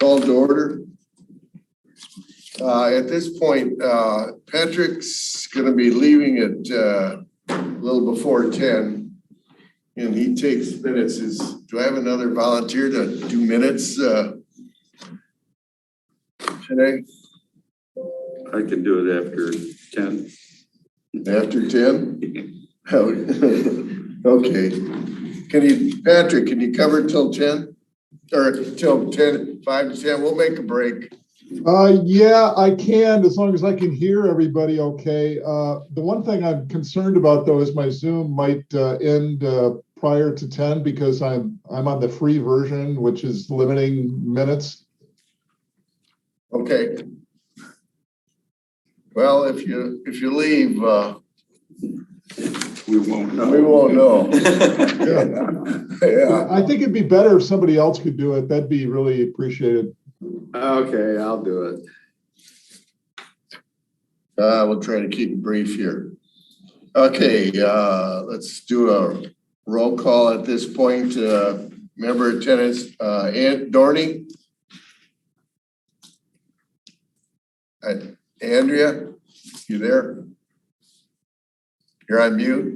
Called to order. At this point, Patrick's going to be leaving at a little before 10, and he takes minutes. Do I have another volunteer to do minutes today? I can do it after 10. After 10? Okay. Patrick, can you cover till 10? Or till 10, 5 to 10? We'll make a break. Yeah, I can, as long as I can hear everybody okay. The one thing I'm concerned about, though, is my Zoom might end prior to 10 because I'm on the free version, which is limiting minutes. Okay. Well, if you leave, We won't know. we won't know. Yeah. I think it'd be better if somebody else could do it. That'd be really appreciated. Okay, I'll do it. We'll try to keep it brief here. Okay, let's do a roll call at this point. Member attendance, Dorney. Andrea, you there? You're on mute.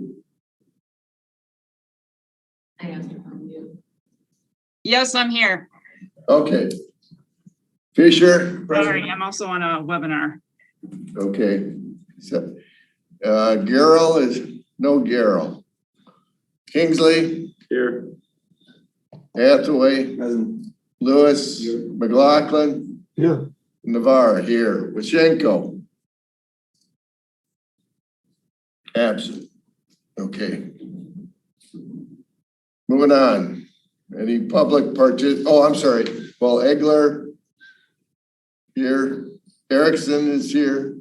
I asked her on mute. Yes, I'm here. Okay. Fisher. Sorry, I'm also on a webinar. Okay. So, Garrell is no Garrell. Kingsley. Here. Hathaway. Lewis. McLaughlin. Here. Navarre here. Washenko. Absent. Okay. Moving on. Any public I'm sorry. Well, Egler here. Erickson is here.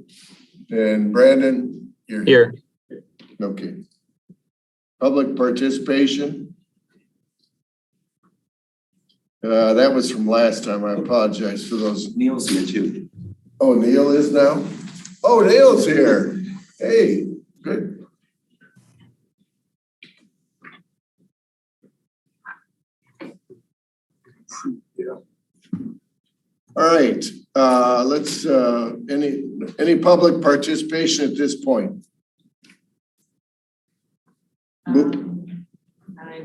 And Brandon, you're here. Okay. Public participation. That was from last time. I apologize for those. Neil's here too. Oh, Neil is now? Oh, Neil's here. Hey, good. Yeah. All right, let's, any public participation at this point? I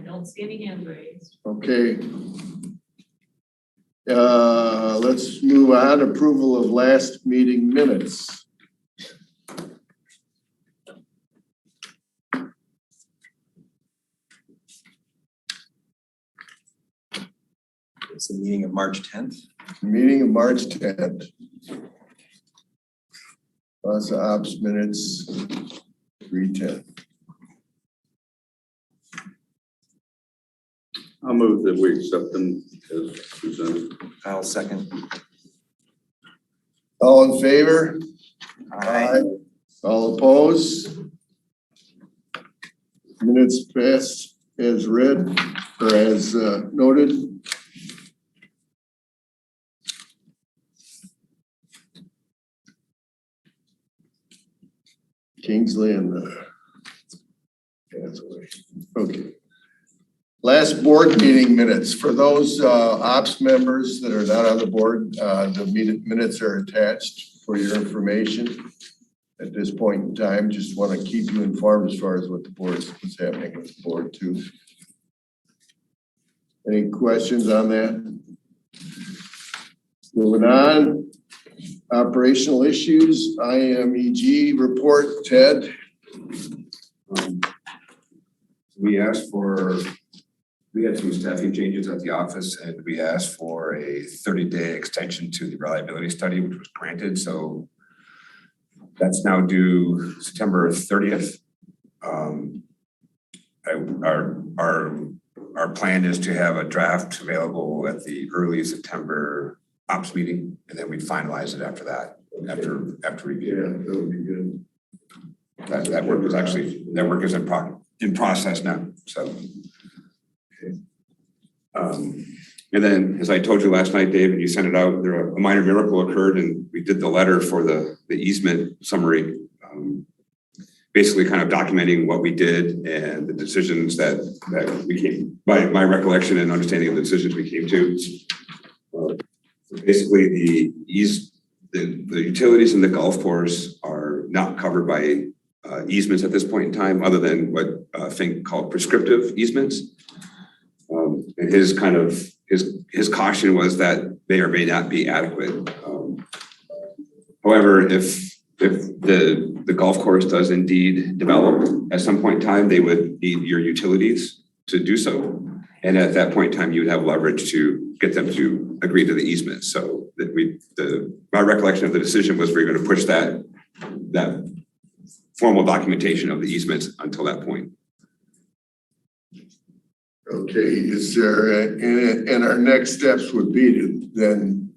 don't see any hands raised. Okay. Let's move on. Approval of last meeting minutes. It's the meeting of March 10th. Meeting of March 10th. Lots of ops minutes, 3:10. I'll move that we accept them as presented. I'll second. All in favor? Aye. All opposed? Minutes passed as read or as noted. Kingsley and okay. Last board meeting minutes. For those ops members that are not on the board, the minutes are attached for your information. At this point in time, just want to keep you informed as far as what the board is happening with the board too. Any questions on that? Moving on. Operational issues, IMEG report, Ted. We had some staffing changes at the office and we asked for a 30-day extension to the reliability study, which was granted. So that's now due September 30th. Our plan is to have a draft available at the early September ops meeting, and then we'd finalize it after that, after review. Yeah, that would be good. That work is in process now, so. Okay. And then, as I told you last night, David, you sent it out, a minor miracle occurred and we did the letter for the easement summary. Basically kind of documenting what we did and the decisions that we came, by my recollection and understanding of the decisions we came to. Basically, the utilities in the golf course are not covered by easements at this point in time, other than what Fink called prescriptive easements. And his caution was that may or may not be adequate. However, if the golf course does indeed develop at some point in time, they would need your utilities to do so. And at that point in time, you would have leverage to get them to agree to the easement. So that my recollection of the decision was we're going to push that formal documentation of the easement until that point. Okay, is there, and our next steps would be to then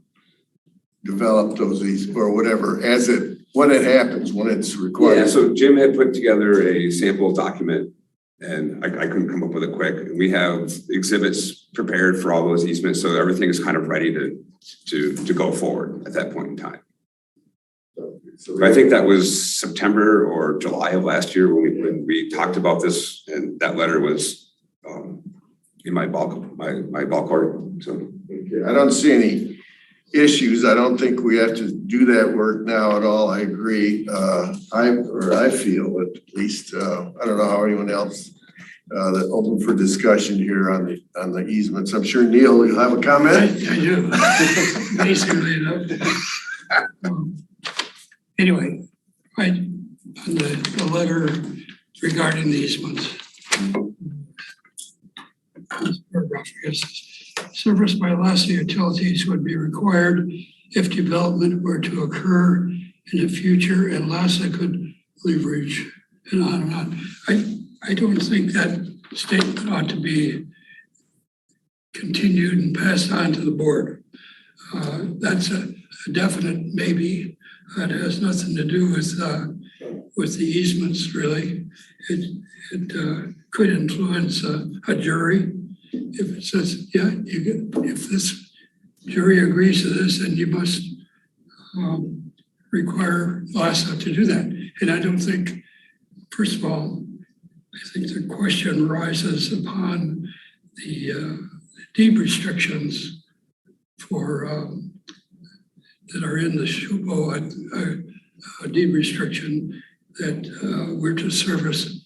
develop those or whatever when it happens, when it's required. Yeah, so Jim had put together a sample document and I couldn't come up with it quick. We have exhibits prepared for all those easements, so everything is kind of ready to go forward at that point in time. So I think that was September or July of last year when we talked about this, and that letter was in my ball court. So okay, I don't see any issues. I don't think we have to do that work now at all. I agree. I feel at least, I don't know how anyone else that open for discussion here on the easements. I'm sure Neil, you'll have a comment? I do. Basically, anyway, right on the letter regarding the easements. This paragraph, I guess, service by LASA utilities would be required if development were to occur in the future and LASA could leverage and on and on. I don't think that statement ought to be continued and passed on to the board. That's a definite maybe. It has nothing to do with the easements, really. It could influence a jury. If it says, yeah, if this jury agrees to this, then you must require LASA to do that. And I don't think, first of all, I think the question rises upon the deed restrictions for that are in the SHUPO, a deed restriction that we're to service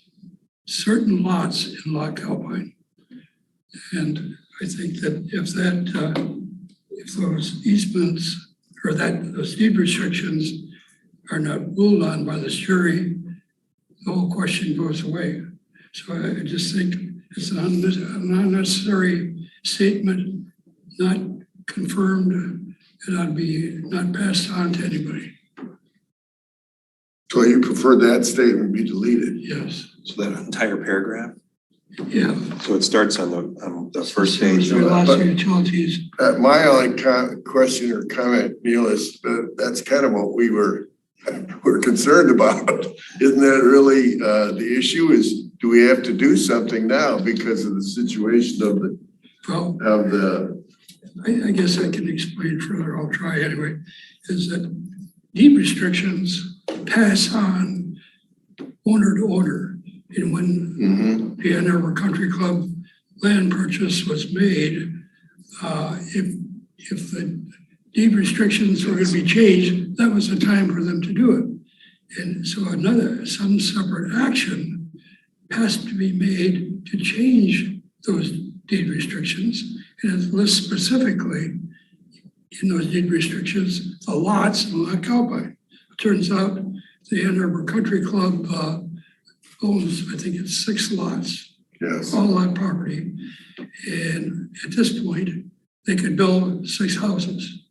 certain lots in Loch Alpine. And I think that if those easements or those deed restrictions are not ruled on by this jury, the whole question goes away. So I just think it's an unnecessary statement, not confirmed, and ought to be not passed on to anybody. So you prefer that statement be deleted? Yes. So that entire paragraph? Yeah. So it starts on the first page. Lots of utilities. My only question or comment, Neil, is that's kind of what we're concerned about. Isn't that really the issue? Is do we have to do something now because of the situation of the I guess I can explain further. I'll try anyway. Is that deed restrictions pass on owner to owner. And when the Ann Arbor Country Club land purchase was made, if the deed restrictions were going to be changed, that was the time for them to do it. And so some separate action has to be made to change those deed restrictions. And it lists specifically in those deed restrictions the lots in Loch Alpine. It turns out the Ann Arbor Country Club owns, I think it's 6 lots. Yes. All that property. And at this point, they could build 6 houses.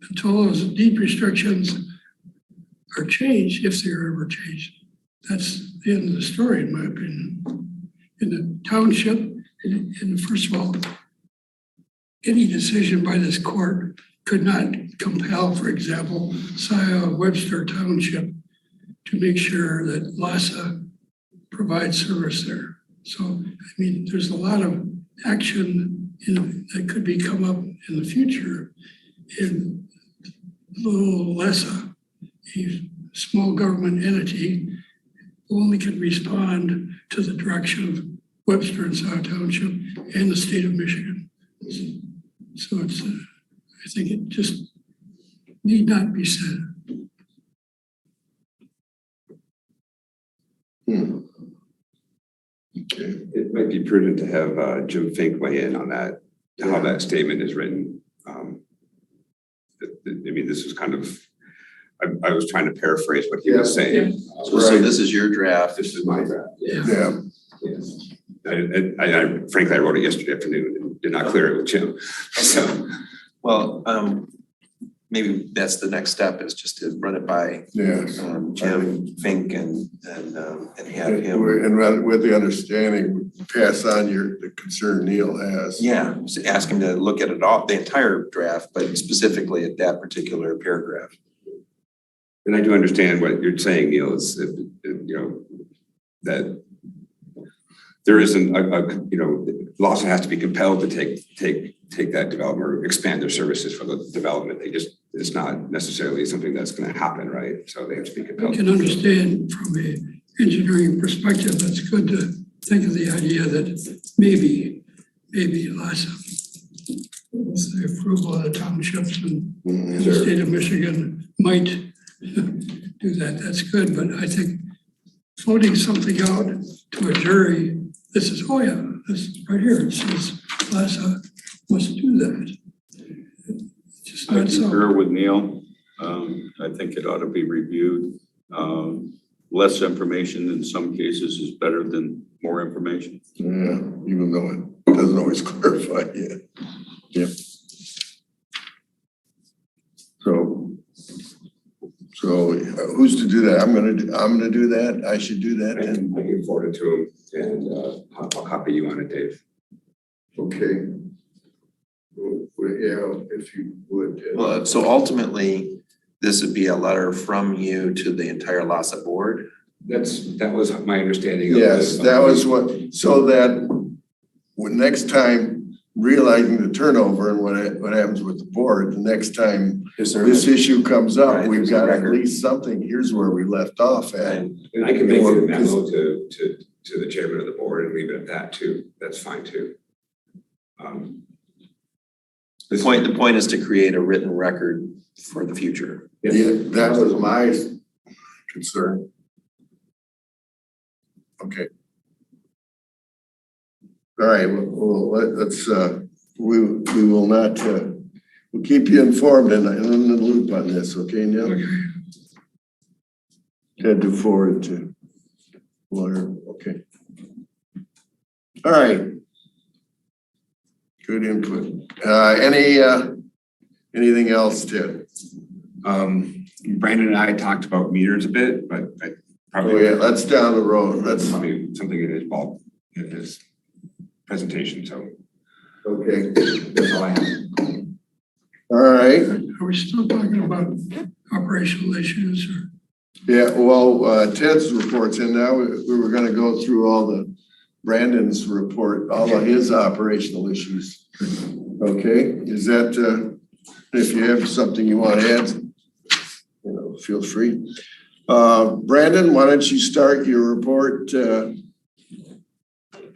Until those deed restrictions are changed, if they're ever changed. That's the end of the story, in my opinion. In the township, and first of all, any decision by this court could not compel, for example, Webster Township to make sure that LASA provides service there. So, I mean, there's a lot of action that could be come up in the future in little LASA, a small government entity, only can respond to the direction of Webster and South Township and the state of Michigan. So I think it just need not be said. Okay, It might be prudent to have Jim Fink weigh in on that, how that statement is written. I mean, this is kind of, I was trying to paraphrase what he was saying. So this is your draft. This is my draft. yeah, Yes. I frankly, I wrote it yesterday afternoon and did not clear it with Jim. So, Well, maybe that's the next step, is just to run it by yeah. Jim Fink and have And him. with the understanding, pass on the concern Neil has. Yeah, so ask him to look at it all, the entire draft, but specifically at that particular paragraph. and I do understand what you're saying, Neil, is that, that there isn't Lawson has to be compelled to take that development or expand their services for the development. It's not necessarily something that's going to happen, right? So they have to be I compelled. can understand from an engineering perspective, it's good to think of the idea that maybe LASA, with the approval of the townships and the state of Michigan might do that. That's good, but I think floating something out to a jury, this is right here, it says LASA must do that. It's just I not so. concur with Neil. I think it ought to be reviewed. Less information in some cases is better than more information. Yeah, even though it doesn't always clarify yet. Yep. So who's to do that? I'm gonna do that. I should do that I then. can forward it to him and I'll copy you on it, Dave. Okay. Well, yeah, if you would. Well, so ultimately, this would be a letter from you to the entire LASA board. That was my understanding. Yes, that was what, so that when next time, realizing the turnover and what happens with the board, the next time this issue comes up, Right, we've there's a got at record. least something, here's where we left off at. And I can make it a memo to the chairman of the board and leave it at that too. That's fine too. The point is to create a written record for the future. Yeah, that was my concern. Okay. All right, well, let's, we will not, we'll keep you informed and in the loop on this, okay, Neil? Okay. Had to forward to lawyer, okay. All right. Good input. Anything else, Ted? Brandon and I talked about meters a bit, but I probably. Oh, yeah, that's down the road. That's That's probably something in his presentation, so okay. that's all I have. All right. Are we still talking about operational issues or? Yeah, well, Ted's report's in now. We were gonna go through all the Brandon's report, all of his operational issues. Okay, is that, if you have something you want to add, feel free. Brandon, why don't you start your report,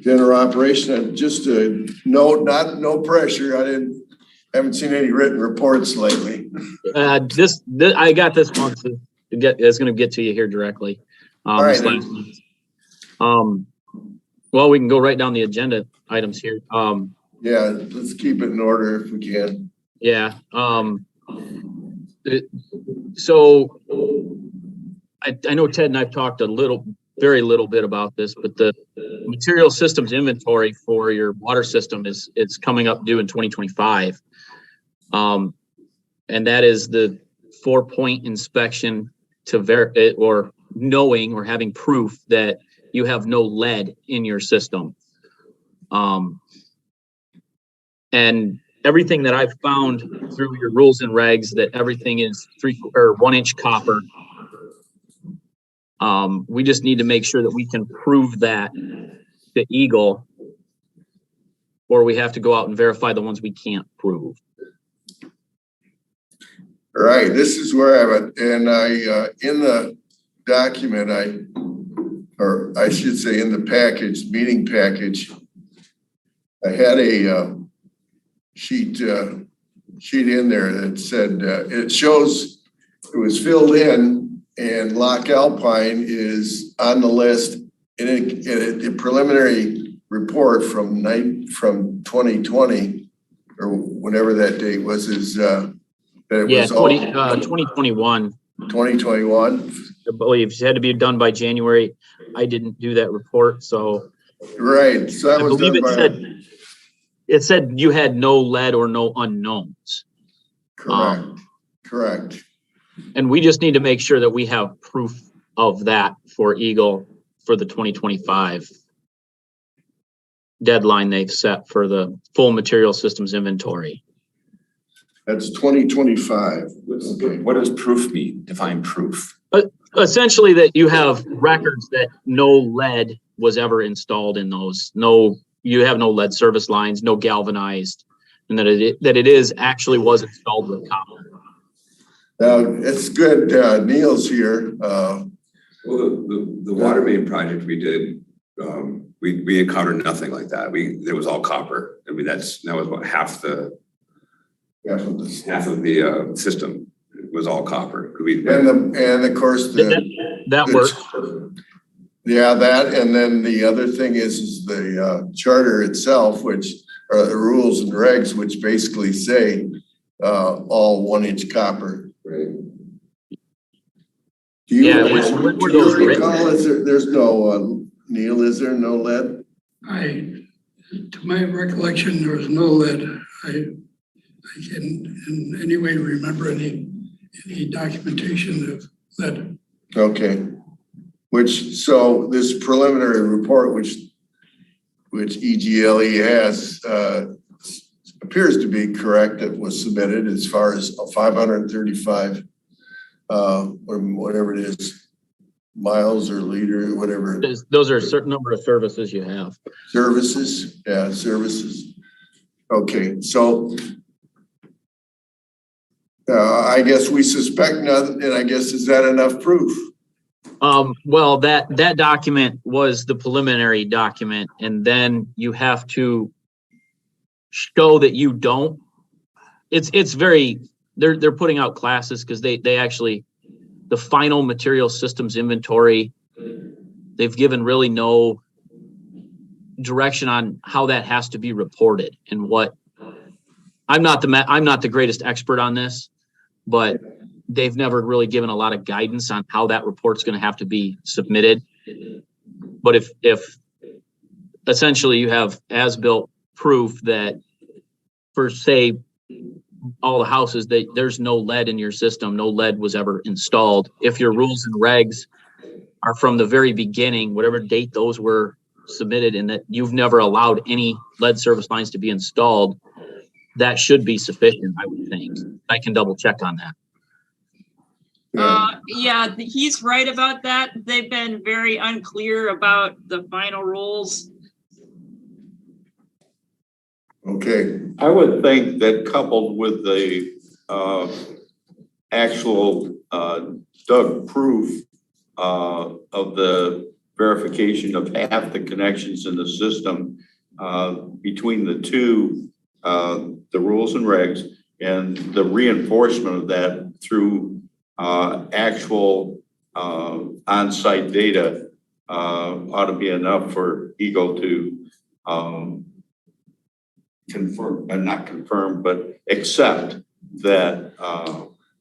general operation, and just a note, no pressure. Haven't seen any written reports lately. This I got this one to get. It's going to get to you here directly. All right, this last month. Well, we can go right down the agenda items here. Yeah, let's keep it in order if we can. Yeah. So I know Ted and I've talked very little bit about this, but the material systems inventory for your water system it's coming up due in 2025. And that is the 4-point inspection to or knowing or having proof that you have no lead in your system. And everything that I've found through your rules and regs, that everything is 1-inch copper. We just need to make sure that we can prove that to Eagle, or we have to go out and verify the ones we can't prove. All right, this is where I'm at, and in the document, or I should say in the meeting package, I had a sheet sheet in there that said, it shows it was filled in and Loch Alpine is on the list. And a preliminary report from 2020 or whenever that date was is that it Yeah, was all 2021, 2021. I believe it had to be done by January. I didn't do that report, so Right, so that I was believe done by. it said you had no lead or no unknowns. Correct. And we just need to make sure that we have proof of that for Eagle for the 2025 deadline they've set for the full material systems inventory. That's 2025. Okay. What does proof mean? Define proof. Essentially that you have records that no lead was ever installed in those. You have no lead service lines, no galvanized, and that it is actually was installed with copper. It's good. Neil's here. Well, the water main project we did, we encountered nothing like that. It was all copper. I mean, that was about half the system was all copper. And of course that works. Yeah, that, and then the other thing is the charter itself, which are the rules and regs, which basically say all 1-inch copper. Right. Do you, Yeah, where do those you recall, there's no, Neil, is there no lead? To my recollection, there was no lead. I can in any way remember any documentation of lead. Okay. So this preliminary report, which EGLE has, appears to be correct, that was submitted as far as 535, or whatever it is, miles or liter, whatever. Those are a certain number of services you have. Services, yeah, services. Okay, so I guess we suspect nothing, and I guess, is that enough proof? Well, that document was the preliminary document, and then you have to show that you don't. It's very, they're putting out classes because they actually, the final material systems inventory, they've given really no direction on how that has to be reported and what. I'm not the greatest expert on this, but they've never really given a lot of guidance on how that report's going to have to be submitted. But if essentially you have as-built proof that for, say, all the houses, that there's no lead in your system, no lead was ever installed. If your rules and regs are from the very beginning, whatever date those were submitted, and that you've never allowed any lead service lines to be installed, that should be sufficient, I would think. I can double check on that. Yeah, he's right about that. They've been very unclear about the final rules. Okay, I would think that coupled with the actual Doug proof of the verification of half the connections in the system between the two, the rules and regs, and the reinforcement of that through actual on-site data ought to be enough for Eagle to confirm, not confirm, but accept that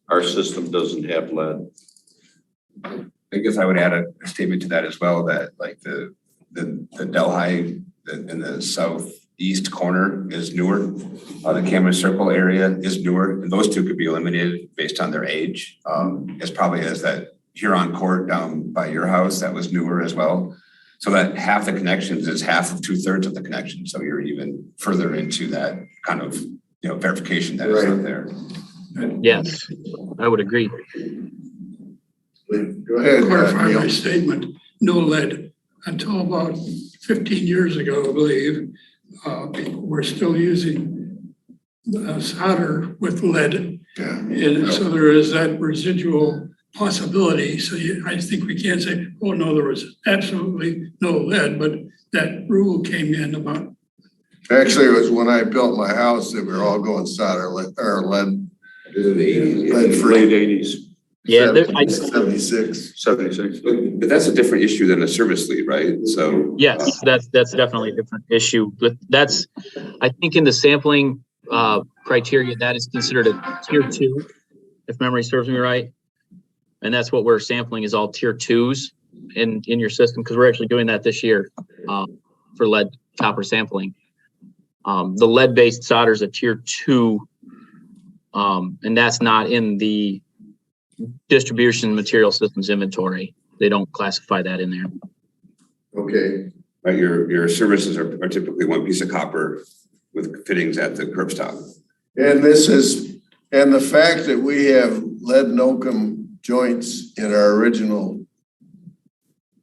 our system doesn't have lead. I guess I would add a statement to that as well, that like the Delhi in the southeast corner is newer. The Cameron Circle area is newer, and those two could be eliminated based on their age. As probably as that Huron Court down by your house, that was newer as well. So that half the connections is half of 2/3 of the connection. So you're even further into that kind of verification that is out there. Yes, I would agree. go ahead, Clarify my Neil. statement, no lead. Until about 15 years ago, I believe, people were still using solder with lead. Yeah. And so there is that residual possibility. So I think we can't say, oh no, there was absolutely no lead, but that rule came in about Actually, it was when I built my house that we were all going solder or lead. In the eighties. Lead free. Late eighties, Yeah, 76. 76. But that's a different issue than a service lead, right? So. yes, that's definitely a different issue. But that's, I think in the sampling criteria, that is considered a tier 2, if memory serves me right. And that's what we're sampling is all tier 2s in your system, because we're actually doing that this year for lead copper sampling. The lead-based solder is a tier 2, and that's not in the distribution material systems inventory. They don't classify that in there. Okay. Right, your services are typically one piece of copper with fittings at the curb stop. And the fact that we have lead and oakum joints in our original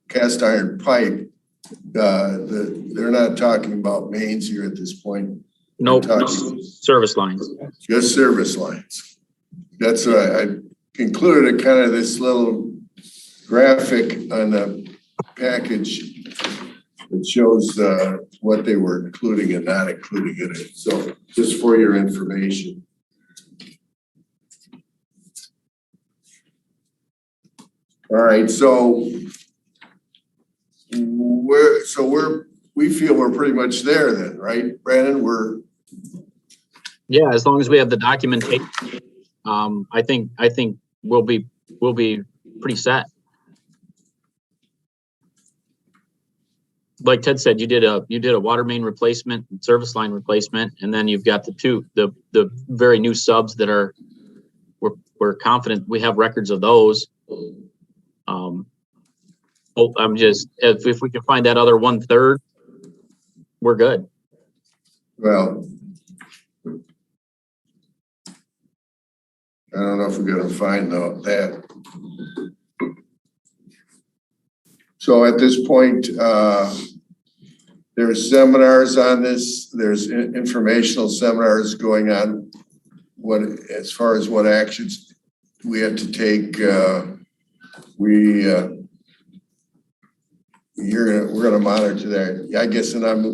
cast iron pipe, they're not talking about mains here at this point. Nope, They're no talking service lines. just service lines. That's why I included a kind of this little graphic on the package that shows what they were including and not including in it. So just for your information. All right, so we feel we're pretty much there then, right, Brandon? Yeah, as long as we have the documentation, I think we'll be pretty set. Like Ted said, you did a water main replacement, service line replacement, and then you've got the very new subs that we're confident we have records of those. I'm just, if we can find that other 1/3, we're good. Well, I don't know if we're gonna find that. So at this point, there's seminars on this, there's informational seminars going on. As far as what actions we have to take, we're gonna monitor that, I guess, and I'm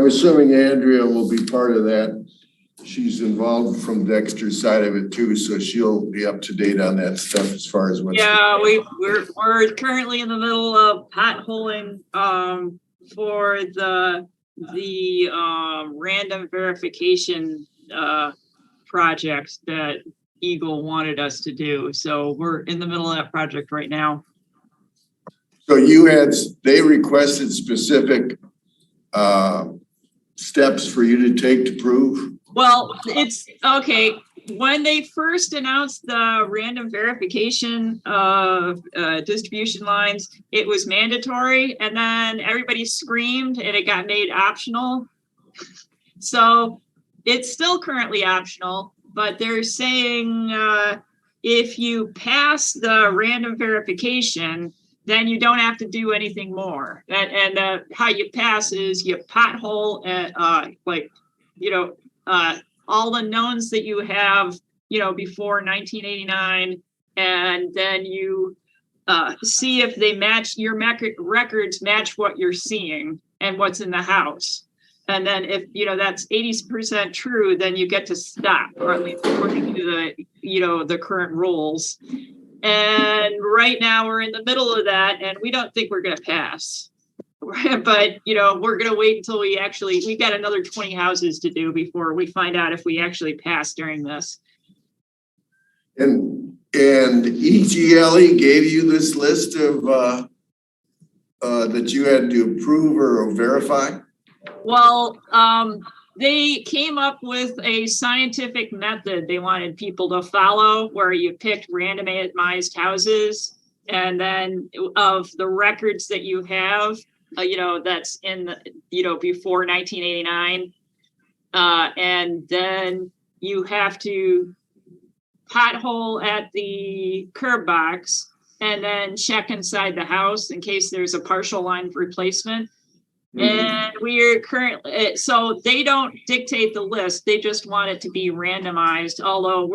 assuming Andrea will be part of that. She's involved from Dexter's side of it too, so she'll be up to date on that stuff as far as what's. Yeah, we're currently in the middle of potholing for the random verification project that Eagle wanted us to do. So we're in the middle of that project right now. So they requested specific steps for you to take to prove? Well, it's okay. When they first announced the random verification of distribution lines, it was mandatory, and then everybody screamed and it got made optional. So it's still currently optional, but they're saying if you pass the random verification, then you don't have to do anything more. And how you pass is you pothole at all the knowns that you have, before 1989, and then you see if they match, your records match what you're seeing and what's in the house. And then if, that's 80% true, then you get to stop, or at least according to the current rules. And right now we're in the middle of that, and we don't think we're going to pass. But, we're going to wait until we've got another 20 houses to do before we find out if we actually pass during this. And EGLE gave you this list of that you had to approve or verify? Well, they came up with a scientific method they wanted people to follow, where you picked randomized houses, and then of the records that you have, that's in before 1989, and then you have to pothole at the curb box and then check inside the house in case there's a partial line replacement. And we're currently, so they don't dictate the list. They just want it to be randomized. Although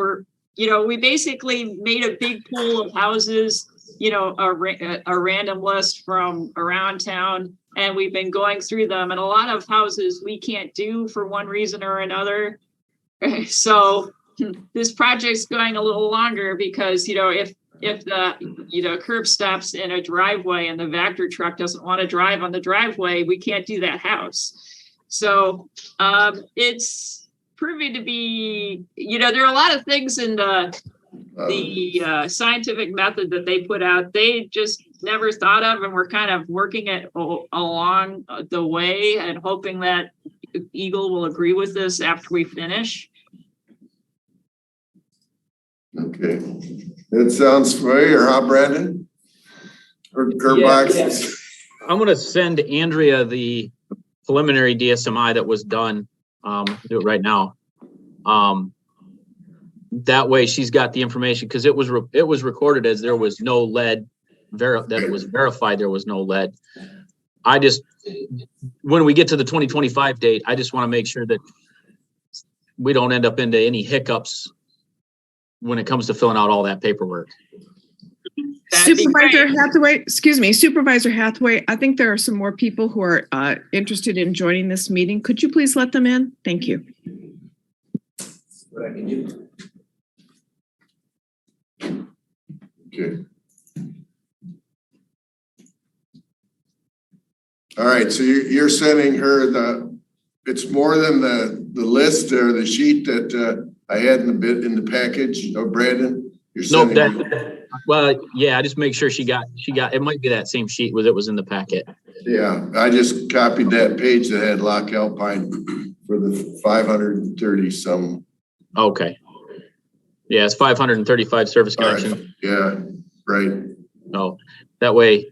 we basically made a big pool of houses a random list from around town, and we've been going through them, and a lot of houses we can't do for one reason or another. So this project's going a little longer because, if the curb stops in a driveway and the Vector truck doesn't want to drive on the driveway, we can't do that house. So it's proving to be, there are a lot of things in the scientific method that they put out, they just never thought of, and we're kind of working it along the way and hoping that Eagle will agree with this after we finish. Okay, it sounds familiar, huh, Brandon? Or curb boxes? I'm gonna send Andrea the preliminary DSMI that was done. Do it right now. That way she's got the information, because it was recorded as there was no lead, that it was verified there was no lead. I just, when we get to the 2025 date, I just want to make sure that we don't end up into any hiccups when it comes to filling out all that paperwork. Supervisor Hathaway, I think there are some more people who are interested in joining this meeting. Could you please let them in? Thank you. Okay. All right, so you're sending her it's more than the list or the sheet that I had in the package, Brandon? You're sending well, yeah, I just make sure she got, it might be that same sheet that was in the packet. Yeah, I just copied that page that had Loch Alpine for the 530 some. Okay. Yeah, it's 535 service connection. Right. Yeah, right. So that way,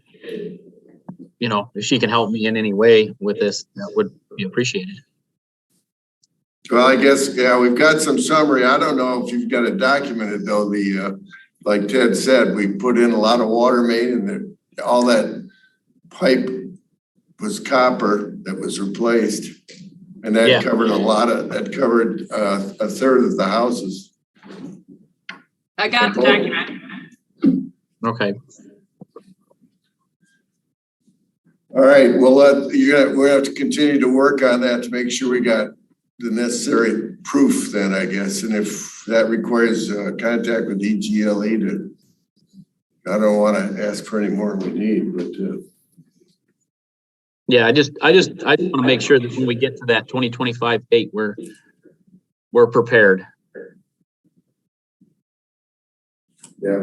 if she can help me in any way with this, that would be appreciated. Well, I guess, yeah, we've got some summary. I don't know if you've got it documented though. Like Ted said, we put in a lot of water main, and all that pipe was copper that was replaced. And that covered a third of the houses. I got the document. Okay. All right, we'll have to continue to work on that to make sure we got the necessary proof then, I guess. And if that requires contact with EGLE I don't want to ask for any more than we need, but. Yeah, I just want to make sure that when we get to that 2025 date, we're prepared. Yeah.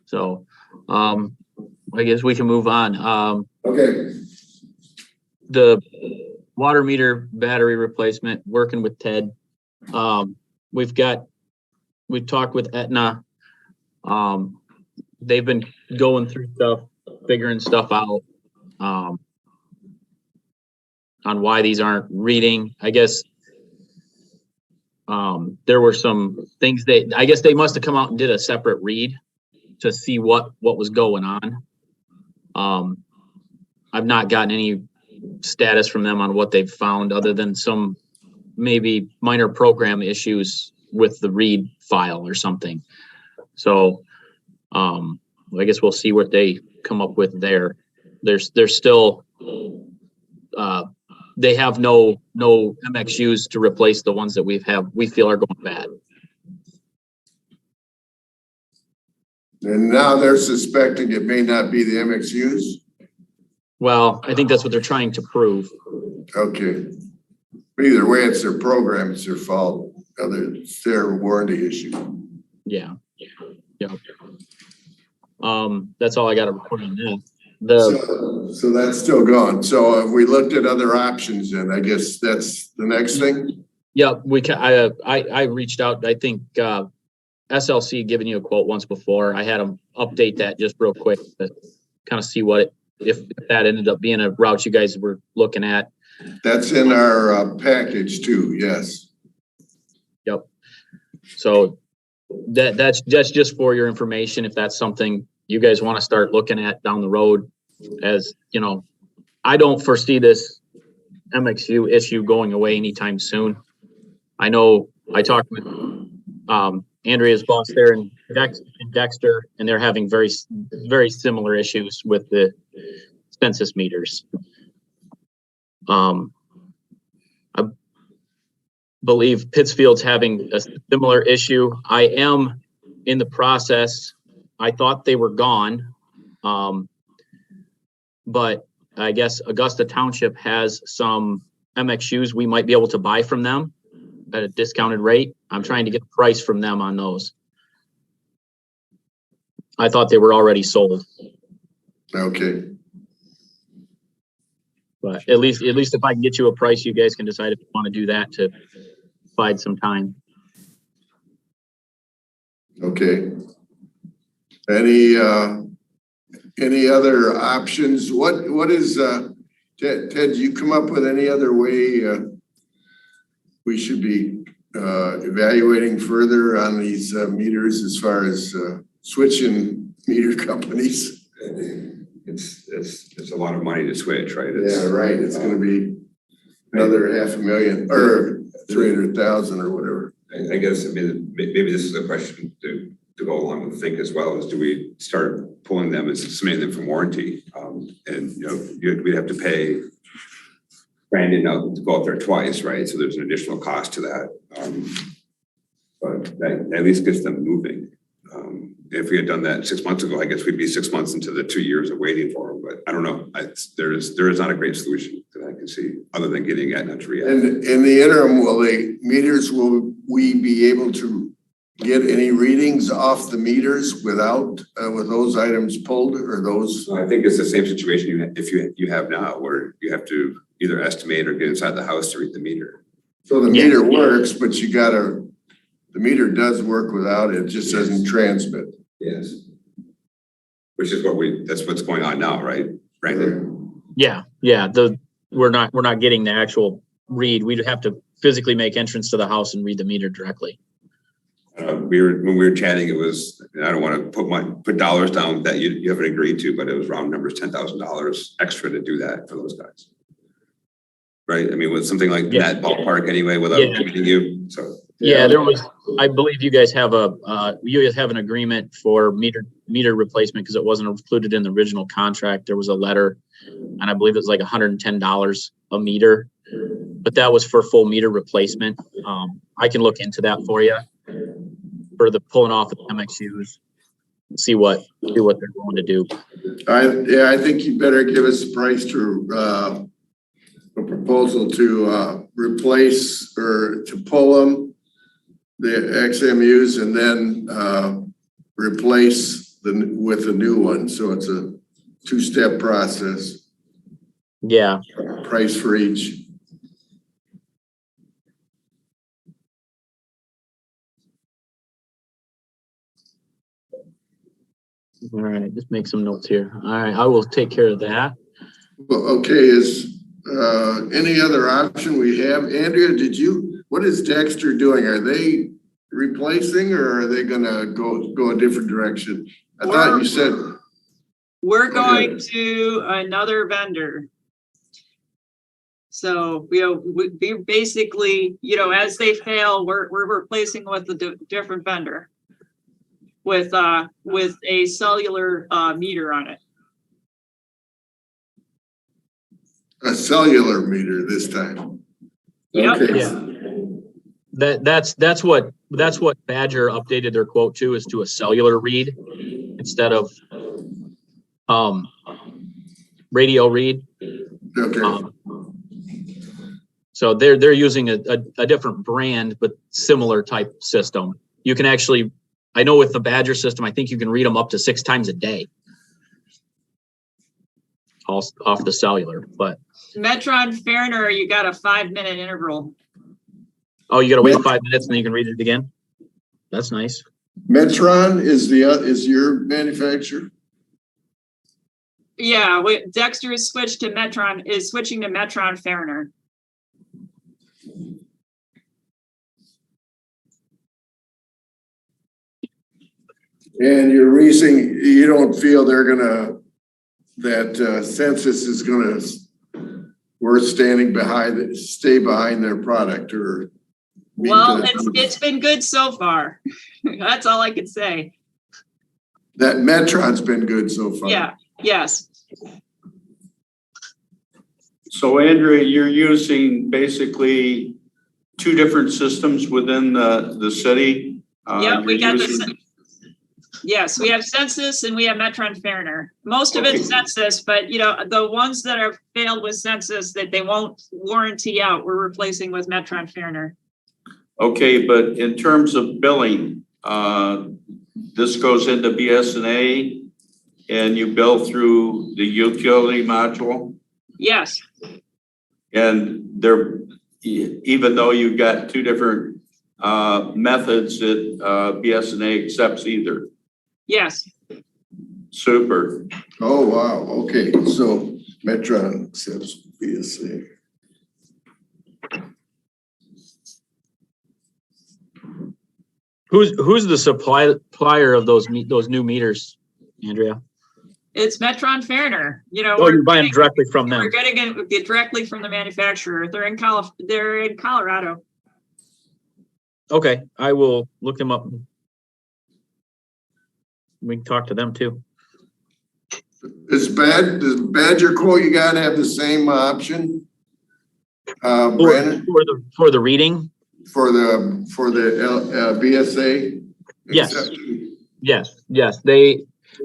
So, I guess we can move on. Okay. The water meter battery replacement, working with Ted. We've talked with Aetna. They've been going through stuff, figuring stuff out on why these aren't reading. I guess there were some things I guess they must have come out and did a separate read to see what was going on. I've not gotten any status from them on what they've found, other than some maybe minor program issues with the read file or something. So I guess we'll see what they come up with there. There's still they have no MXUs to replace the ones that we feel are going bad. And now they're suspecting it may not be the MXUs? Well, I think that's what they're trying to prove. Okay. Either way, it's their program, it's their fault. It's their warranty issue. Yeah. That's all I got to report on that. So that's still gone. So we looked at other options, and I guess that's the next thing. Yeah, I reached out. I think SLC had given you a quote once before. I had them update that just real quick to kind of see if that ended up being a route you guys were looking at. That's in our package too. Yes. Yep. So that's just for your information. If that's something you guys want to start looking at down the road, as I don't foresee this MXU issue going away anytime soon. I know I talked with Andrea's boss there in Dex, in Dexter, and they're having very, very similar issues with the census meters. I believe Pittsfield's having a similar issue. I am in the process. I thought they were gone. But I guess Augusta Township has some MXUs we might be able to buy from them at a discounted rate. I'm trying to get a price from them on those. I thought they were already sold, Okay, but at least if I can get you a price, you guys can decide if you want to do that to bide some time. okay. Any other options? What is, Ted, you come up with any other way we should be evaluating further on these meters as far as switching meter companies? It's a lot of money to switch, right? Yeah, right. It's gonna be another $500,000 or 300,000 or whatever. I guess, I mean, maybe this is a question to go along with Think as well, is do we start pulling them and submitting them from warranty? And, you know, we'd have to pay Brandon out to go out there twice, right? So there's an additional cost to that. But that at least gets them moving. If we had done that 6 months ago, I guess we'd be 6 months into the 2 years of waiting for them. But I don't know. There is not a great solution that I can see other than getting Aetna to react. And in the interim, will we be able to get any readings off the meters without with those items pulled or those? I think it's the same situation if you have now, where you have to either estimate or get inside the house to read the meter. So the meter works, but the meter does work without it, just doesn't transmit. Yes. Which is that's what's going on now, right, Brandon? Yeah. We're not getting the actual read. We'd have to physically make entrance to the house and read the meter directly. When we were chatting, it was, I don't want to put dollars down that you haven't agreed to, but it was round numbers, $10,000 extra to do that for those guys. Right? I mean, with something like that ballpark anyway, without committing you. So yeah, there was. I believe you guys have an agreement for meter replacement because it wasn't included in the original contract. There was a letter, and I believe it was like $110 a meter, but that was for full meter replacement. I can look into that for you for the pulling off of the MXUs. See what they're going to do. I think you better give us a price to a proposal to replace or to pull them, the XMUs, and then replace with a new one. So it's a two-step process. Yeah. Price for each. All right, just make some notes here. All right, I will take care of that. Well, okay, is any other option we have? Andrea, what is Dexter doing? Are they replacing or are they gonna go a different direction? I thought you said. We're going to another vendor. So, we basically, as they fail, we're replacing with a different vendor with a cellular meter on it. A cellular meter this time. Yep. Okay. Yeah. That's what Badger updated their quote to, is to a cellular read instead of radio read. Okay. So they're using a different brand but similar type system. You can actually, I know with the Badger system, I think you can read them up to 6 times a day off the cellular. But Metron Ferner, you got a 5-minute interval. oh, you got to wait 5 minutes and then you can read it again. That's nice. Metron is your manufacturer? Yeah, Dexter is switching to Metron Ferner. And your reason you don't feel that census is gonna stay behind their product or. Well, it's been good so far. That's all I can say. That Metron's been good so far. Yeah, yes, So Andrea, you're using basically two different systems within the city? yeah, we You're got using- yes, we have Census and we have Metron Ferner. Most of it's Okay. Census, but you know, the ones that are failed with Census that they won't warranty out, we're replacing with Metron Ferner. Okay, but in terms of billing, this goes into BSNA and you bill through the utility module? Yes, And there, even though you've got two different methods that BSNA accepts either. yes, Super. Oh, wow, okay, so Metron accepts BSA. Who's the supplier of those new meters, Andrea? it's Metron Ferner, you know. Oh, we're you're buying getting- directly from them. We're getting it directly from the manufacturer. They're in Colorado. Okay, I will look them up. We can talk to them too. Does Badger quote, you gotta have the same option? For, Brandon, for the reading, for the BSA? Yes. exception? yes,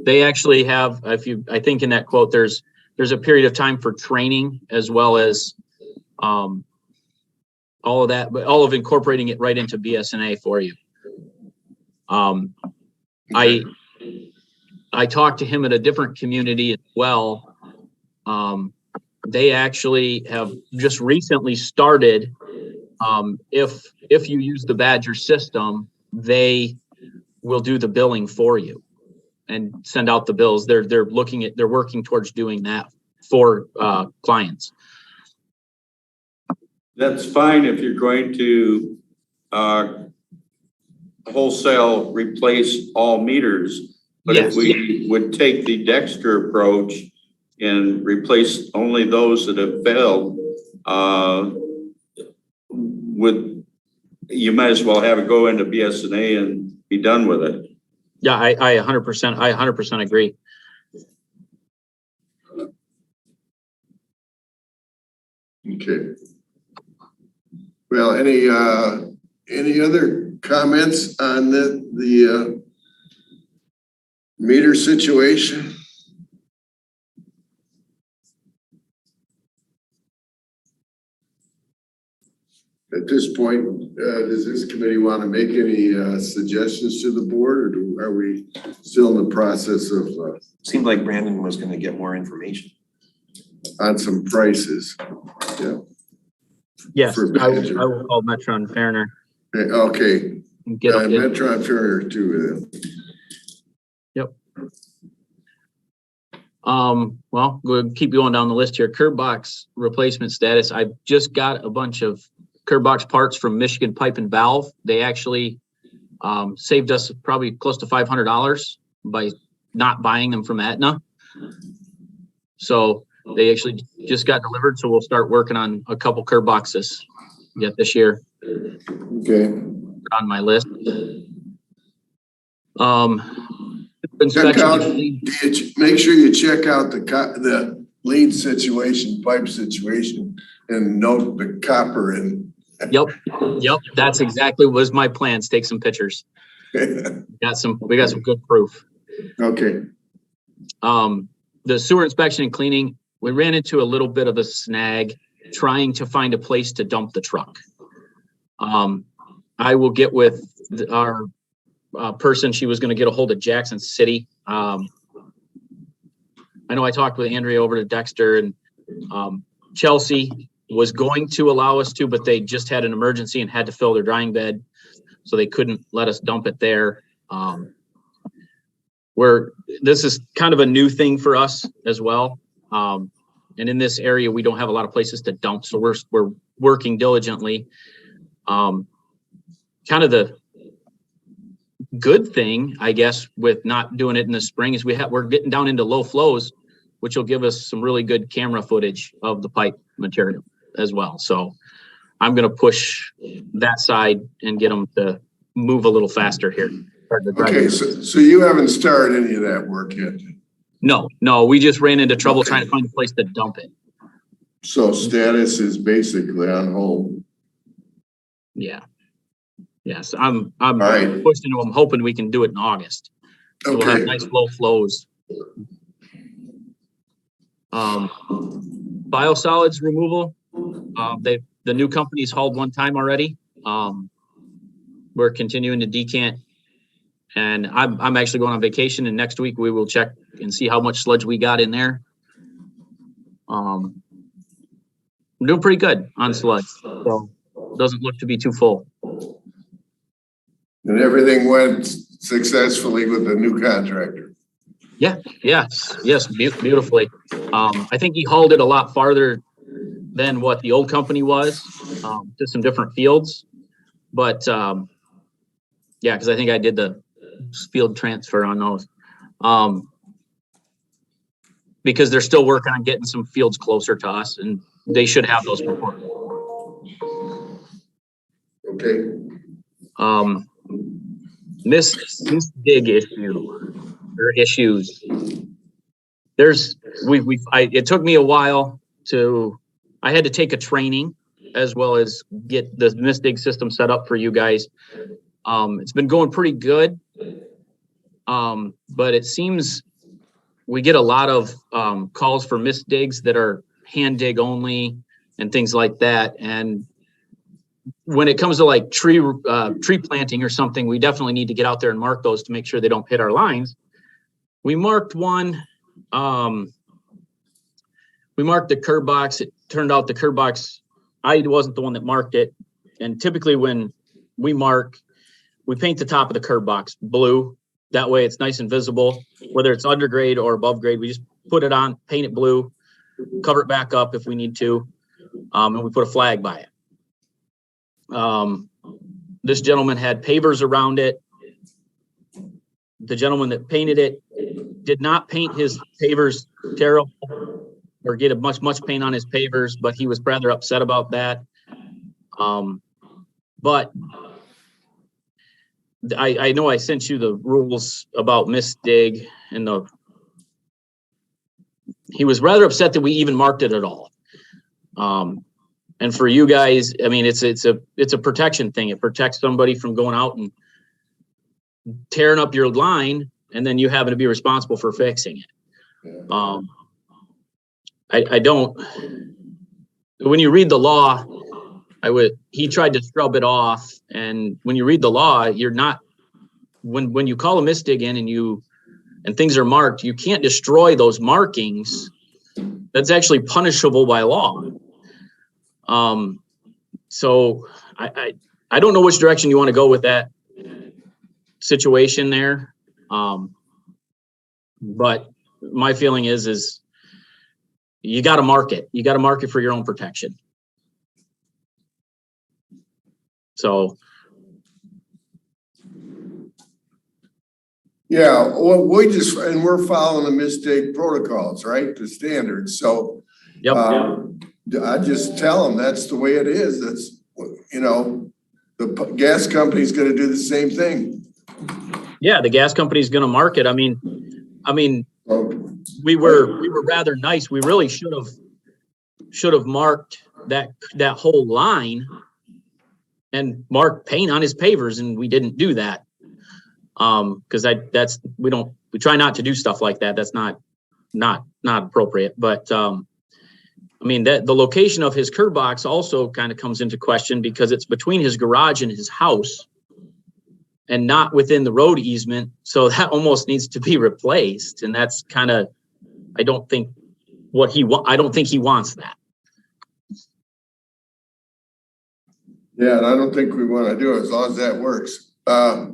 they actually have, I think in that quote, there's a period of time for training as well as all of that, but all of incorporating it right into BSNA for you. I talked to him at a different community as well. They actually have just recently started. If you use the Badger system, they will do the billing for you and send out the bills. They're working towards doing that for clients. That's fine if you're going to wholesale replace all meters. But if Yes. we would take the Dexter approach and replace only those that have failed, you might as well have it go into BSNA and be done with it. Yeah, I 100% agree. Okay. Well, any other comments on the meter situation? At this point, does this committee want to make any suggestions to the board, or are we still in the process of Seemed like Brandon was gonna get more information. on some prices? Yeah. Yes, For I Badger. will call Metron Ferner Okay, and get and it. Metron Ferner too. Yep. Well, we'll keep going down the list here. Curb box replacement status. I've just got a bunch of curb box parts from Michigan Pipe and Valve. They actually saved us probably close to $500 by not buying them from Aetna. So they actually just got delivered. So we'll start working on a couple curb boxes yet this year. Okay. On my list. Check out, Inspection. make sure you check out the lead situation, pipe situation, and note the copper and. Yep. That's exactly was my plans. Take some pictures. We got some good proof. Okay, The sewer inspection and cleaning, we ran into a little bit of a snag trying to find a place to dump the truck. I will get with our person. She was going to get a hold of Jackson City. I know I talked with Andrea over to Dexter, and Chelsea was going to allow us to, but they just had an emergency and had to fill their drying bed, so they couldn't let us dump it there. This is kind of a new thing for us as well. And in this area, we don't have a lot of places to dump, so we're working diligently. Kind of the good thing, I guess, with not doing it in the spring is we're getting down into low flows, which will give us some really good camera footage of the pipe material as well. So I'm going to push that side and get them to move a little faster here. started to drive Okay, it. so you haven't started any of that work yet? No, we just ran into trouble Okay. trying to find a place to dump it. So status is basically on hold. Yeah. Yes, I'm right. pushing. I'm hoping we can do it in August. So we'll have Okay, nice low flows. Biosolids removal. The new company's hauled one time already. We're continuing to decant, and I'm actually going on vacation. And next week we will check and see how much sludge we got in there. I'm doing pretty good on sludge, so it doesn't look to be too full. and everything went successfully with the new contractor. Yes, beautifully. I think he hauled it a lot farther than what the old company was, to some different fields. But yeah, because I think I did the field transfer on those. Because they're still working on getting some fields closer to us, and they should have those before. Okay, This dig issue or issues. It took me a while I had to take a training as well as get the misdig system set up for you guys. It's been going pretty good. But it seems we get a lot of calls for misdigs that are hand dig only and things like that. And when it comes to like tree planting or something, we definitely need to get out there and mark those to make sure they don't hit our lines. We marked one. We marked the curb box. It turned out the curb box, I wasn't the one that marked it. And typically when we mark, we paint the top of the curb box blue. That way it's nice and visible, whether it's undergrade or above grade. We just put it on, paint it blue, cover it back up if we need to, and we put a flag by it. This gentleman had pavers around it. The gentleman that painted it did not paint his pavers terrible or get much paint on his pavers, but he was rather upset about that. But I know I sent you the rules about misdig, and he was rather upset that we even marked it at all. And for you guys, I mean, it's a protection thing. It protects somebody from going out and tearing up your line, and then you having to be responsible for fixing it. I don't. When you read the law, he tried to scrub it off, and when you read the law, you're not. When you call a misdig in and things are marked, you can't destroy those markings. That's actually punishable by law. So I don't know which direction you want to go with that situation there. But my feeling is you got to mark it. You got to mark it for your own protection. So. yeah, well, we're following the mistake protocols, right? The standards, so. Yep. I just tell them that's the way it is. That's, the gas company's gonna do the same thing. Yeah, the gas company's going to mark it. I mean, we were rather nice. We really should have marked that whole line and marked paint on his pavers, and we didn't do that. Because we try not to do stuff like that. That's not appropriate. But I mean, that the location of his curb box also kind of comes into question because it's between his garage and his house and not within the road easement. So that almost needs to be replaced. And that's kind of, I don't think he wants that. Yeah, and I don't think we want to do it as long as that works. All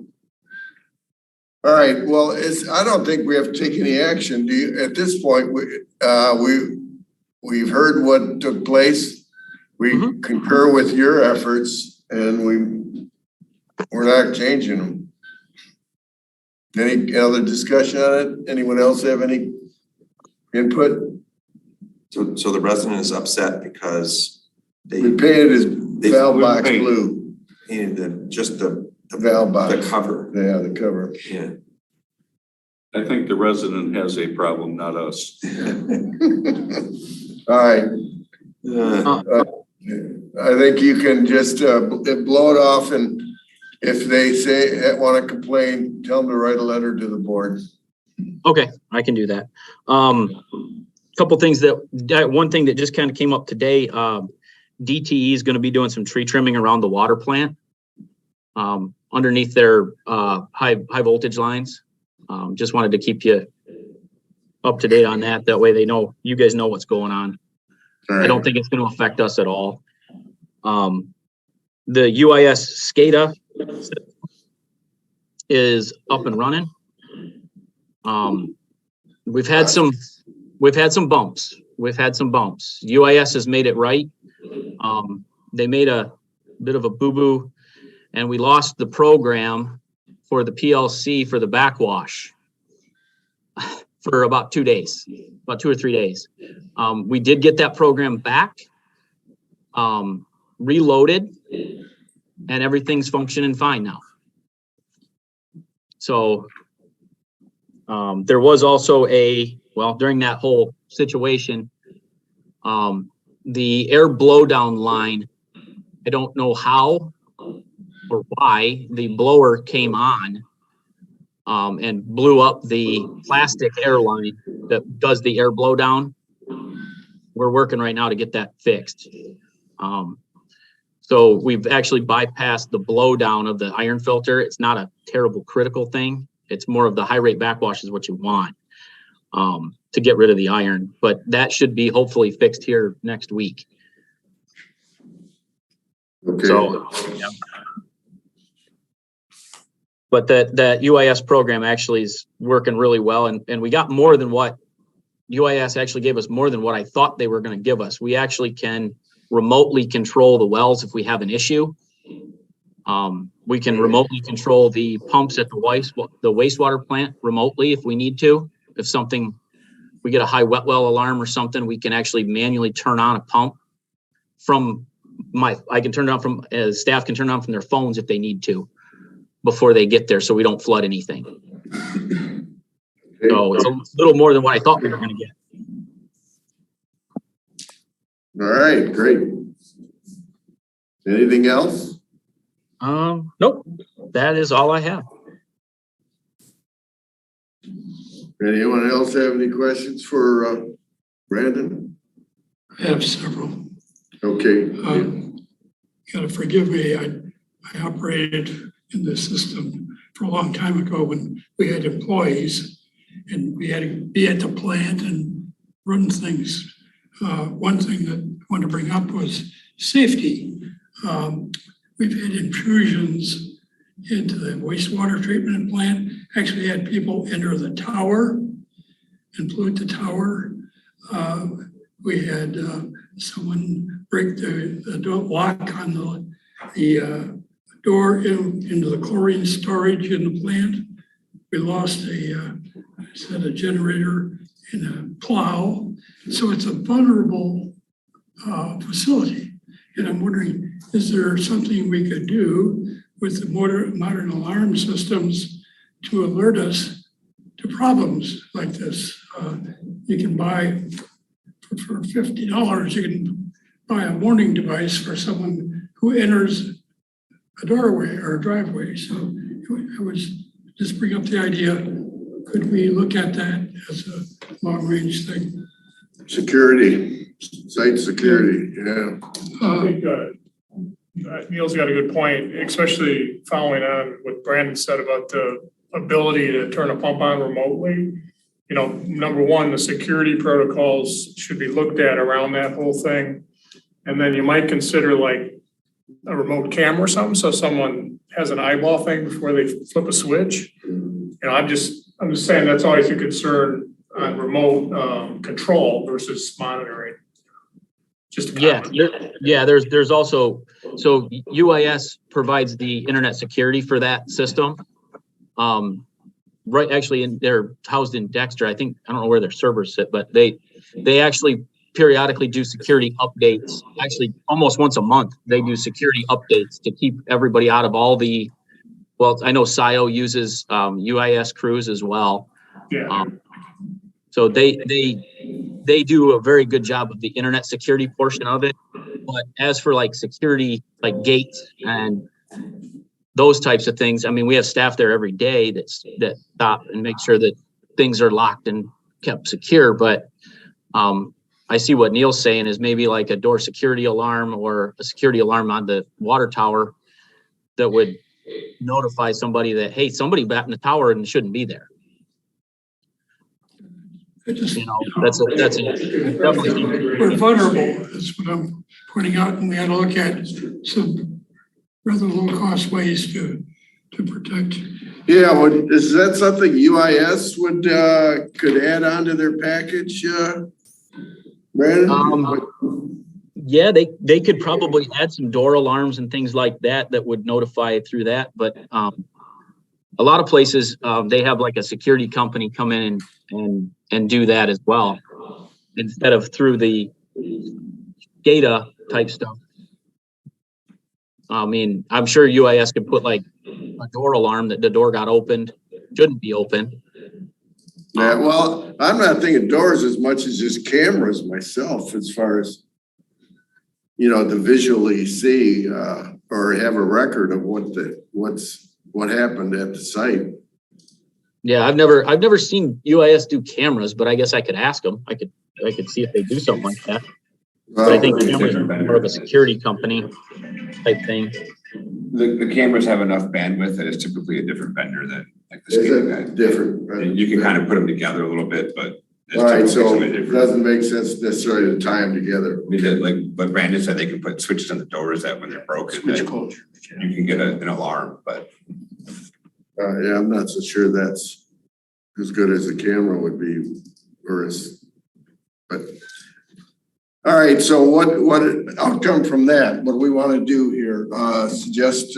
right, well, I don't think we have to take any action. At this point, we've heard what took place. We concur with your efforts, and we're not changing them. Any other discussion on it? Anyone else have any input? So the resident is upset because We painted his valve box blue. painted just the The valve box. The cover, Yeah, the cover. yeah. I think the resident has a problem, not us. All right, Uh, I think you can just blow it off, and if they say, want to complain, tell them to write a letter to the board. Okay, I can do that. Couple things one thing that just kind of came up today, DTE is going to be doing some tree trimming around the water plant, underneath their high voltage lines. Just wanted to keep you up to date on that. That way you guys know what's going on. All right. I don't think it's going to affect us at all. The UIS SCADA is up and running. We've had some bumps. UIS has made it right. They made a bit of a boo-boo, and we lost the program for the PLC for the backwash for about 2 days, about 2 or 3 days. We did get that program back, reloaded, and everything's functioning fine now. So there was also during that whole situation, the air blowdown line, I don't know how or why the blower came on and blew up the plastic air line that does the air blowdown. We're working right now to get that fixed. So we've actually bypassed the blowdown of the iron filter. It's not a terrible critical thing. It's more of the high rate backwash is what you want to get rid of the iron, but that should be hopefully fixed here next week. Okay. So, yeah. But that UIS program actually is working really well, and we got more than what UIS actually gave us, more than what I thought they were going to give us. We actually can remotely control the wells if we have an issue. We can remotely control the pumps at the wastewater plant remotely if we need to. If we get a high wet well alarm or something, we can actually manually turn on a pump I can turn it on staff can turn it on from their phones if they need to before they get there, so we don't flood anything. Okay. So it's a little more than what I thought we were going to get. All right, great. Anything else? Nope. That is all I have. Anyone else have any questions for Brandon? I have several. Okay. You gotta forgive me, I operated in this system for a long time ago when we had employees and we had to be at the plant and run things. One thing that I wanted to bring up was safety. We've had intrusions into the wastewater treatment plant, actually had people enter the tower and pollute the tower. We had someone break the door lock on the door into the chlorine storage in the plant. We lost a generator and a plow. So it's a vulnerable facility. And I'm wondering, is there something we could do with the modern alarm systems to alert us to problems like this? You can buy, for $50, you can buy a warning device for someone who enters a doorway or a driveway. So I was just bring up the idea, could we look at that as a long range thing? Security, site security, yeah. I think Neil's got a good point, especially following on what Brandon said about the ability to turn a pump on remotely. You know, number one, the security protocols should be looked at around that whole thing. And then you might consider like a remote camera or something, so someone has an eyeball thing before they flip a switch. You know, I'm just saying that's always a concern on remote control versus monitoring. Just there's also, so UIS provides the internet security for that system. Right, actually, they're housed in Dexter. I don't know where their servers sit, but they actually periodically do security updates. Actually, almost once a month, they do security updates to keep everybody out of all the well, I know SIO uses UIS crews as well. Yeah. So they do a very good job of the internet security portion of it. But as for like security, like gates and those types of things, I mean, we have staff there every day that stop and make sure that things are locked and kept secure. But I see what Neil's saying is maybe like a door security alarm or a security alarm on the water tower that would notify somebody that, hey, somebody back in the tower and shouldn't be there. Just, You know, that's definitely something. we're vulnerable, that's what I'm pointing out, and we had to look at some rather low-cost ways to protect. Yeah, is that something UIS would, could add on to their package, Brandon? Yeah, they could probably add some door alarms and things like that would notify through that. But a lot of places, they have like a security company come in and do that as well, instead of through the data type stuff. I mean, I'm sure UIS could put like a door alarm that the door got opened, shouldn't be open. Yeah, well, I'm not thinking doors as much as just cameras myself, as far as, you know, to visually see, or have a record of what happened at the site. Yeah, I've never seen UIS do cameras, but I guess I could ask them. I could see if they do something like that. But I think cameras are more of a security company type thing. The cameras have enough bandwidth that it's typically a different vendor than like the Is skating it guy. different? And you can kind of put them together a little bit, but. it's All right, typically so somebody it different. doesn't make sense necessarily to tie them together. I mean, like what Brandon said, they can put switches on the doors that when they're broken, Switch that culture. you can get an alarm, but. Yeah, I'm not so sure that's as good as a camera would be, but. All right, so what outcome from that? What do we want to do here? Suggest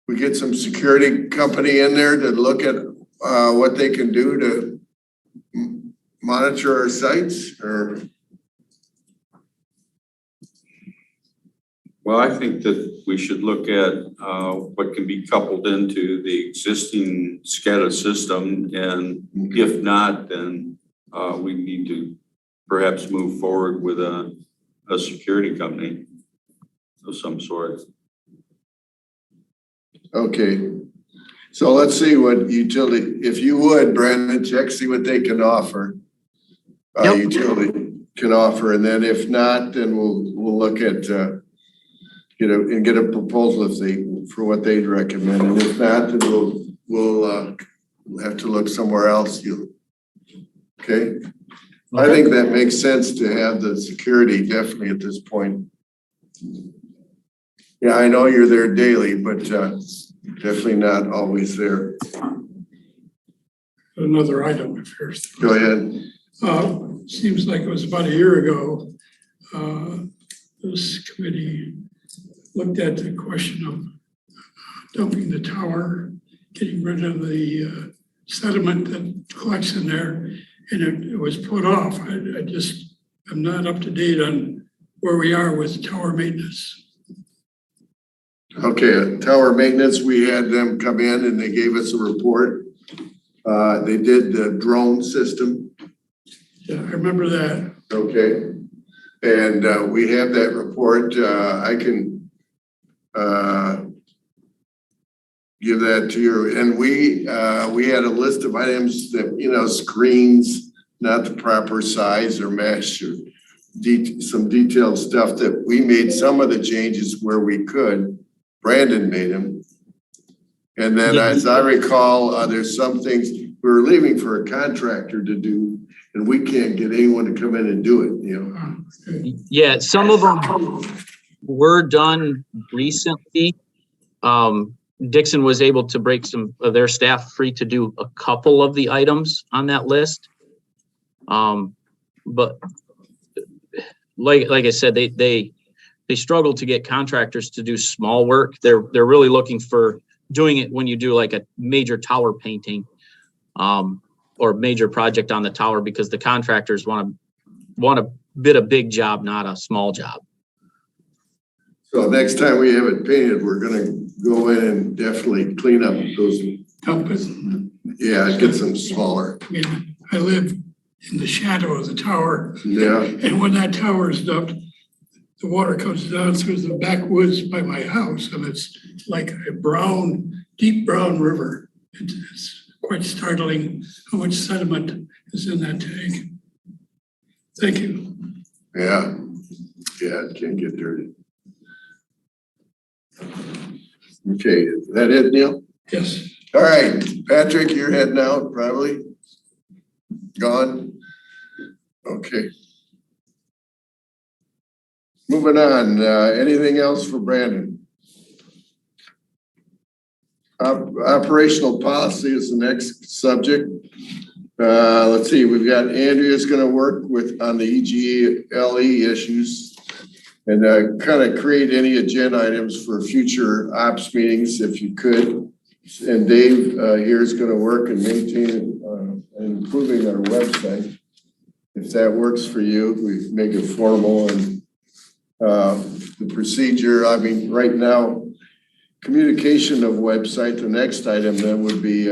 we get some security company in there to look at what they can do to monitor our sites, or? Well, I think that we should look at what can be coupled into the existing SCADA system, and if not, then we need to perhaps move forward with a security company of some sort. Okay, so let's see what utility, if you would, Brandon, check, see what they can offer. Yep. Utility can offer, and then if not, then we'll look at get a proposal for what they'd recommend, and if not, then we'll have to look somewhere else. Okay? I think that makes sense to have the security definitely at this point. Yeah, I know you're there daily, but definitely not always there. Another item, if there's. Go ahead. Seems like it was about a year ago, this committee looked at the question of dumping the tower, getting rid of the sediment that collects in there, and it was put off. I'm not up to date on where we are with tower maintenance. Okay, tower maintenance, we had them come in and they gave us a report. They did the drone system. Yeah, I remember that. Okay, and we have that report. I can give that to you. And we had a list of items that, you know, screens not the proper size or mesh, or some detailed stuff that we made some of the changes where we could. Brandon made them. And then as I recall, there's some things we were leaving for a contractor to do, and we can't get anyone to come in and do it, you know? Yeah, some of them were done recently. Dixon was able to break some of their staff free to do a couple of the items on that list. But like I said, they struggle to get contractors to do small work. They're really looking for doing it when you do like a major tower painting, or major project on the tower, because the contractors want a big job, not a small job. So next time we have it painted, we're gonna go in and definitely clean up those, Dump it. yeah, get some smaller. I mean, I live in the shadow of the tower. Yeah, And when that tower is dumped, the water comes down through the backwoods by my house, and it's like a brown, deep brown river. It's quite startling how much sediment is in that tank. Thank you. yeah, it can't get dirty. Okay, is that it, Neil? Yes. All right, Patrick, you're heading out probably? Gone? Okay. Moving on, anything else for Brandon? Operational policy is the next subject. Let's see, we've got Andrea's gonna work on the EGLE issues and kind of create any agenda items for future ops meetings if you could. And Dave here is gonna work and maintain and improving our website. If that works for you, we make it formal and the procedure, I mean, right now, communication of website, the next item then would be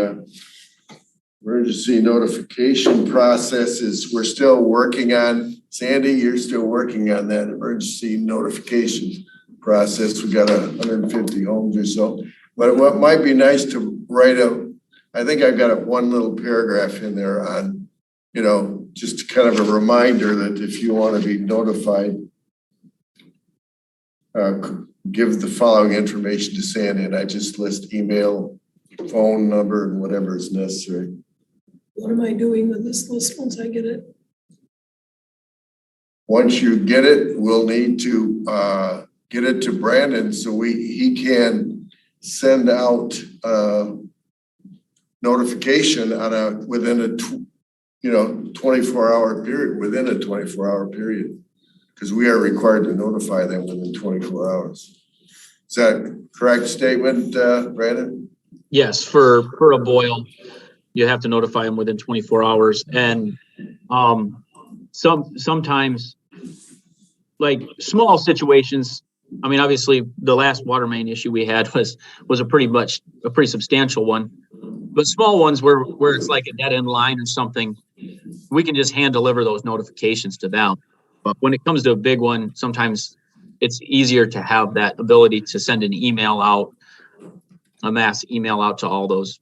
emergency notification processes. We're still working on, Sandy, you're still working on that emergency notification process. We got 150 homes or so. But what might be nice to write I think I've got one little paragraph in there on, just kind of a reminder that if you want to be notified, give the following information to Sandy, and I just list email, phone number, and whatever is necessary. What am I doing with this list once I get it? Once you get it, we'll need to get it to Brandon so he can send out notification on within a 24-hour period, within a 24-hour period, because we are required to notify them within 24 hours. Is that a correct statement, Brandon? Yes, for a boil, you have to notify them within 24 hours. And sometimes, like small situations, I mean, obviously the last water main issue we had was a pretty substantial one. But small ones where it's like a dead end line or something, we can just hand deliver those notifications to them. But when it comes to a big one, sometimes it's easier to have that ability to send an email out, a mass email out to all those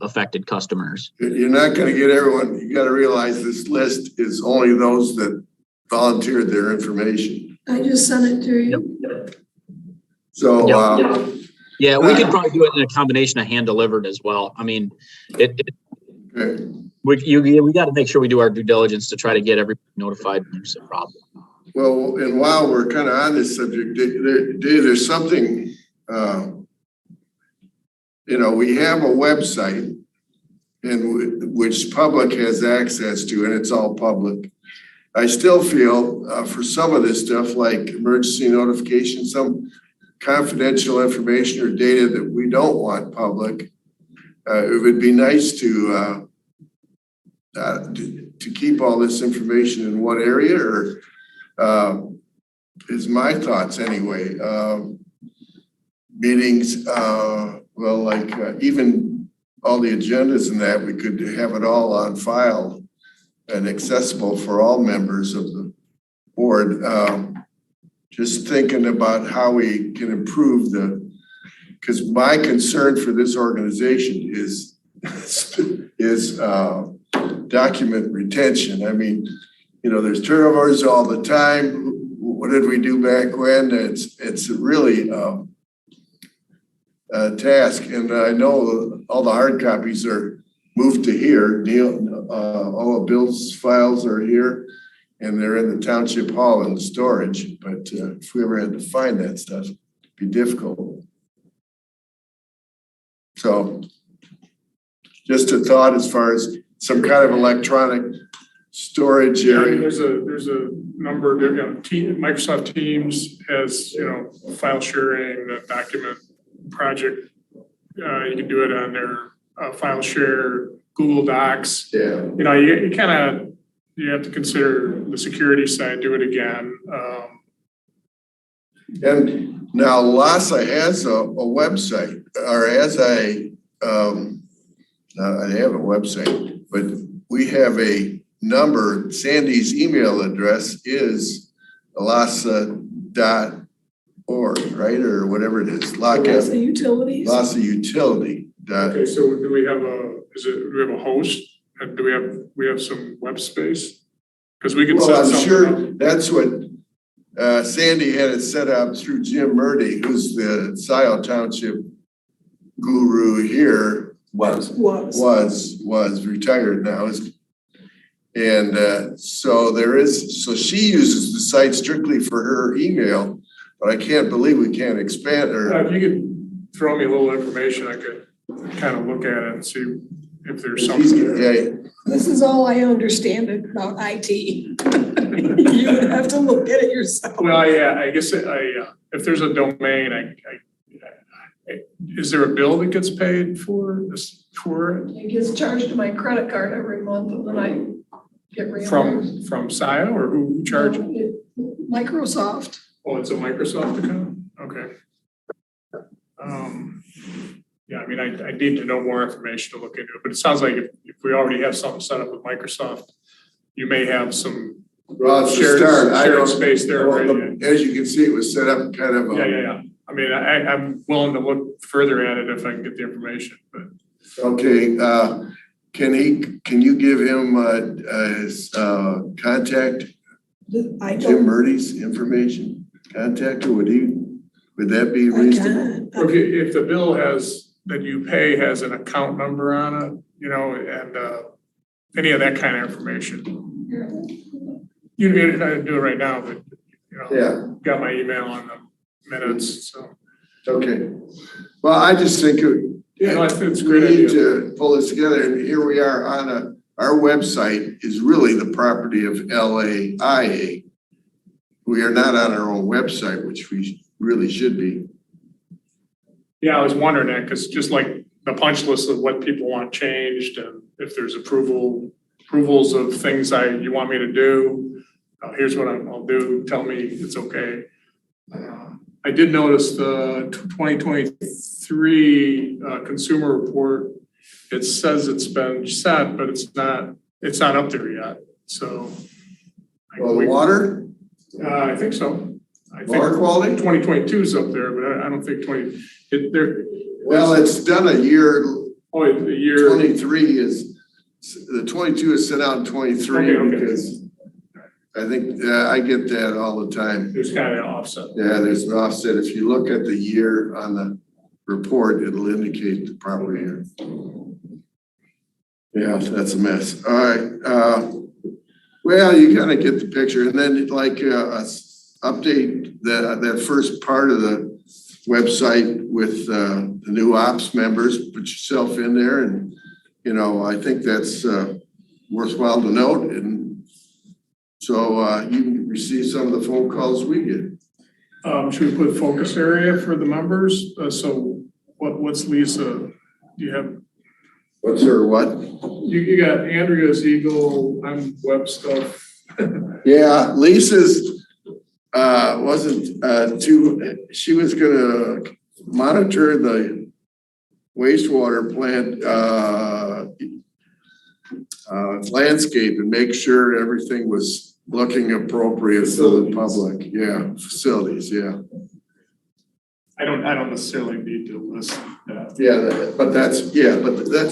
affected customers. You're not going to get everyone. You got to realize this list is only those that volunteered their information. I just sent it to you. Yep. So, yeah, we could probably do it in a combination of hand delivered as well. I mean, okay. We got to make sure we do our due diligence to try to get everybody notified when there's a problem. Well, and while we're kind of on this subject, Dave, there's something, we have a website which public has access to, and it's all public. I still feel for some of this stuff like emergency notification, some confidential information or data that we don't want public, it would be nice to keep all this information in one area, or is my thoughts anyway. Meetings, even all the agendas and that, we could have it all on file and accessible for all members of the board. Just thinking about how we can improve because my concern for this organization is document retention. I mean, there's turnovers all the time. What did we do back when? It's really a task, and I know all the hard copies are moved to here. All of Bill's files are here, and they're in the township hall in the storage. But if we ever had to find that stuff, it'd be difficult. So, just a thought as far as some kind of electronic storage area. There's a number of different Microsoft Teams has file sharing, document project. You can do it on their file share, Google Docs. Yeah. You have to consider the security side. Do it again. And now LASA has a website, or has a, they have a website, but we have a number. Sandy's email address is lasa.org, right? Or whatever it is. Lots of utilities. LASA utility. Okay, so do we have do we have a host? And do we have some web space? Because we can Well, set I'm something sure up. that's what Sandy had it set up through Jim Murdy, who's the Scioto Township guru here. Was retired now. And so she uses the site strictly for her email, but I can't believe we can't expand her. If you could throw me a little information, I could kind of look at it and see if there's something. Yeah. This is all I understand about IT. You would have to look at it yourself. Well, yeah, I guess if there's a domain, is there a bill that gets paid for this, for it? It gets charged to my credit card every month and then I get reimbursed. From SIO or who charges? Microsoft. Oh, it's a Microsoft account? Okay. Yeah, I mean, I need to know more information to look into it, but it sounds like if we already have something set up with Microsoft, you may have some shared space there already. As you can see, it was set up kind of. Yeah. I mean, I'm willing to look further at it if I can get the information, but. Okay, can you give him his contact? Jim Murdy's information, contact, or would that be reasonable? Okay, if the bill that you pay has an account number on it, and any of that kind of information. You can do it right now, but Yeah. Got my email on the minutes, so. Okay, well, I just think it's we great need idea. to pull this together, and here we are on our website is really the property of LAIA. We are not on our own website, which we really should be. Yeah, I was wondering that, because just like the punch list of what people want changed, and if there's approvals of things you want me to do, here's what I'll do, tell me it's okay. I did notice the 2023 consumer report. It says it's been set, but it's not up there yet. So. Well, the water? I think so. I think Water quality? 2022 is up there, but I don't think Well, it's done a year. Oh, the year. 23 is, the 22 is sent out in 23 Okay. because I think, I get that all the time. There's kind of an offset. Yeah, there's an offset. If you look at the year on the report, it'll indicate the proper year. Yeah, that's a mess. All right. Well, you kind of get the picture, and then update that first part of the website with the new ops members. Put yourself in there, and I think that's worthwhile to note. And so you can receive some of the phone calls we get. Should we put focus area for the members? So what's Lisa? Do you have? What's her what? You got Andrea's Eagle, I'm web stuff. Yeah, Lisa's wasn't she was gonna monitor the wastewater plant landscape and make sure everything was looking appropriate for the public. Yeah, facilities, yeah. I don't necessarily need to list that. Yeah, but that's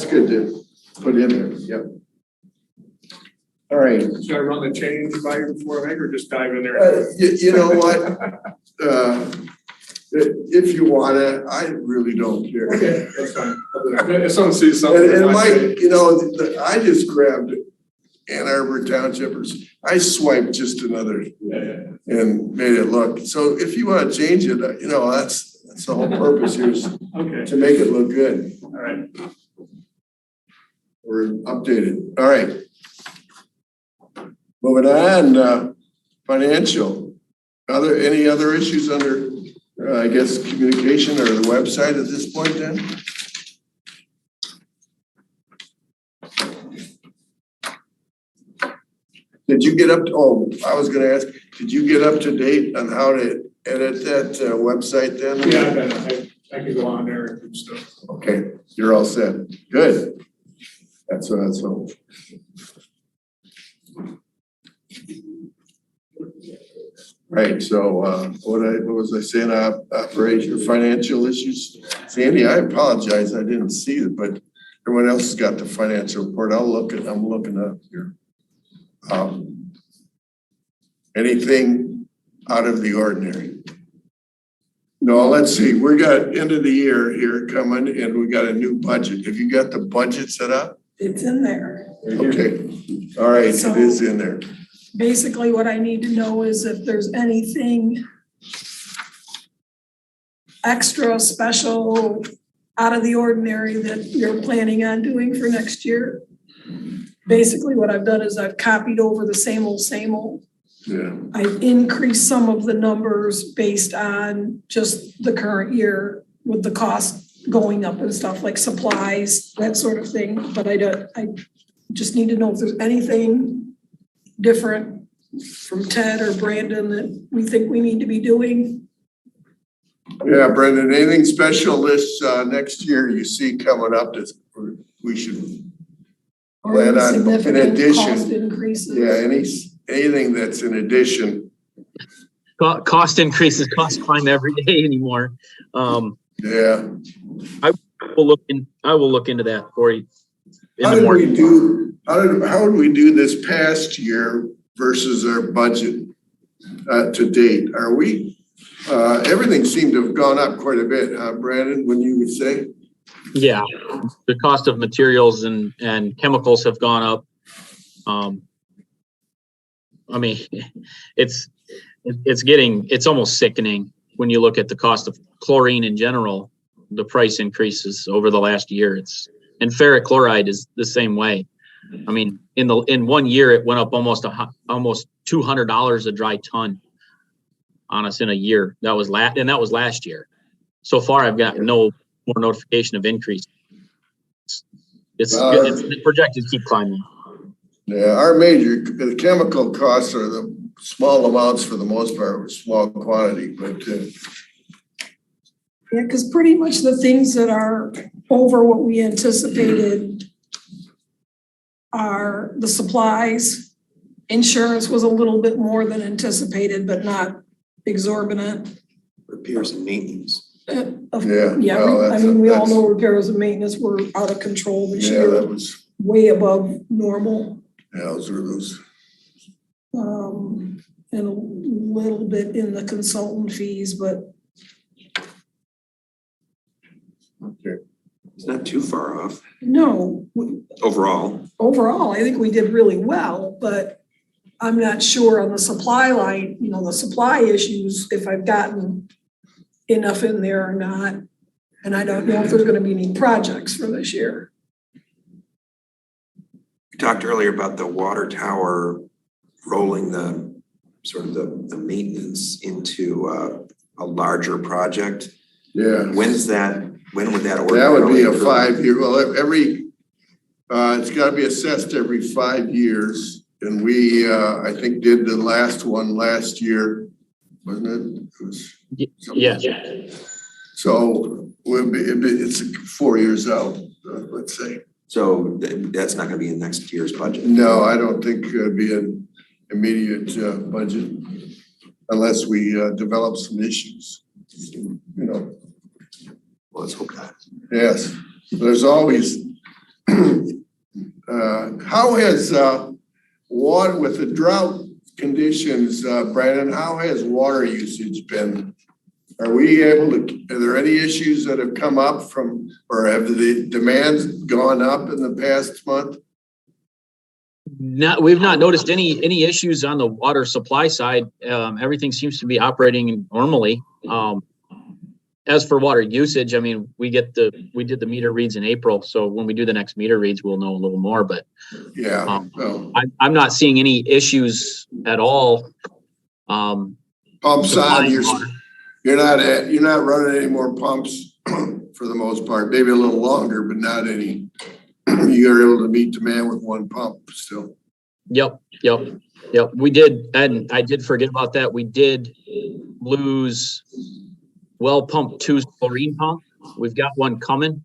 good to put in there, yep. All right. Should I run the change by you before I make, or just dive in there? You know what? If you wanna, I really don't care. Okay, that's fine. If someone sees something. And Mike, I just grabbed Ann Arbor Townshipers. I swiped just another and made it look. So if you wanna change it, that's the whole purpose here is to make it look good. All right. Or updated. All right. Moving on, financial. Any other issues under, I guess, communication or the website at this point then? Did you get I was gonna ask, did you get up to date on how to edit that website then? I can go on there and do stuff. Okay, you're all set. Good. That's what I was hoping. Right, so what was I saying, operation, financial issues? Sandy, I apologize, I didn't see it, but everyone else has got the financial report. I'm looking up here. Anything out of the ordinary? No, let's see, we got end of the year here coming and we got a new budget. Have you got the budget set up? It's in there. Okay, all right, So- it is in there. Basically, what I need to know is if there's anything extra, special, out of the ordinary that you're planning on doing for next year. Basically, what I've done is I've copied over the same old. Yeah. I've increased some of the numbers based on just the current year with the cost going up and stuff like supplies, that sort of thing. But I just need to know if there's anything different from Ted or Brandon that we think we need to be doing. Yeah, Brendan, anything special this next year you see coming up that we should Or plan on in significant addition? cost increases. Yeah, anything that's in addition. Cost increases, costs climb every day anymore. Yeah. I will look into that for you in How the did morning. we do, how did we do this past year versus our budget to date? Are we, everything seemed to have gone up quite a bit, Brandon, when you would say? Yeah, the cost of materials and chemicals have gone up. I mean, it's almost sickening when you look at the cost of chlorine in general, the price increases over the last year. And ferric chloride is the same way. I mean, in 1 year, it went up almost $200 a dry ton on us in a year. That was last year. So far, I've got no more notification of increase. It's projected to keep climbing. Yeah, the chemical costs are the small amounts for the most part, small quantity, but Yeah, because pretty much the things that are over what we anticipated are the supplies. Insurance was a little bit more than anticipated, but not exorbitant. Repairs and maintenance. yeah. Yeah, well, I mean, we all that's- know repairs and maintenance were out of control this Yeah, year, that was, way above normal. yeah, those were those. And a little bit in the consultant fees, but Okay. It's not too far off no, overall. overall, I think we did really well, but I'm not sure on the supply line, the supply issues, if I've gotten enough in there or not. And I don't know if there's gonna be any projects for this year. We talked earlier about the water tower rolling the sort of the maintenance into a larger project. Yeah. When would that That would be ordinarily a occur? 5-year, well, it's gotta be assessed every 5 years. And we, I think did the last one last year, wasn't it? It was something- Yeah. So it's 4 years out, let's say. So that's not gonna be in next year's budget? No, I don't think it'd be an immediate budget unless we develop some issues, Well, let's hope not. Yes, there's always, how has water, with the drought conditions, Brandon, how has water usage been? Are there any issues that have come up or have the demands gone up in the past month? We've not noticed any issues on the water supply side. Everything seems to be operating normally. As for water usage, I mean, we did the meter reads in April, so when we do the next meter reads, we'll know a little more. But Yeah. Well, I'm not seeing any issues at all. pumps on, supplying you're water. not running any more pumps for the most part, maybe a little longer, but not any. You're able to meet demand with one pump still. Yep. We did, and I did forget about that. We did lose well pump 2's chlorine pump. We've got one coming.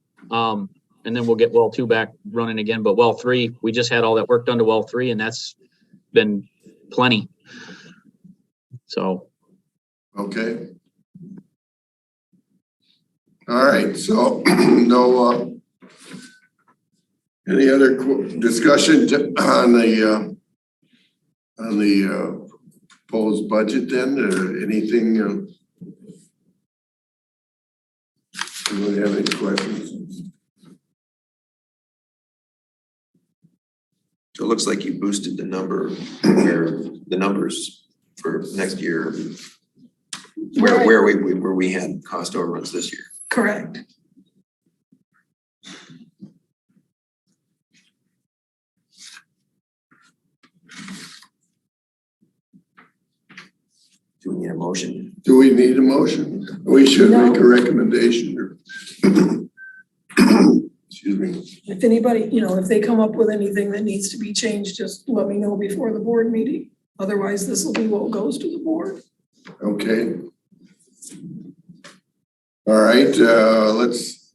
And then we'll get well 2 back running again. But well 3, we just had all that work done to well 3, and that's been plenty. So. Okay. All right, so no, any other discussion on the proposed budget then, or anything? Anybody have any questions? So it looks like you boosted the numbers for next year. Where we had cost overruns this year. Correct. Do we need a motion? Do we need a motion? We should make a recommendation. Or excuse me. If anybody, if they come up with anything that needs to be changed, just let me know before the board meeting. Otherwise, this will be what goes to the board. Okay. All right, let's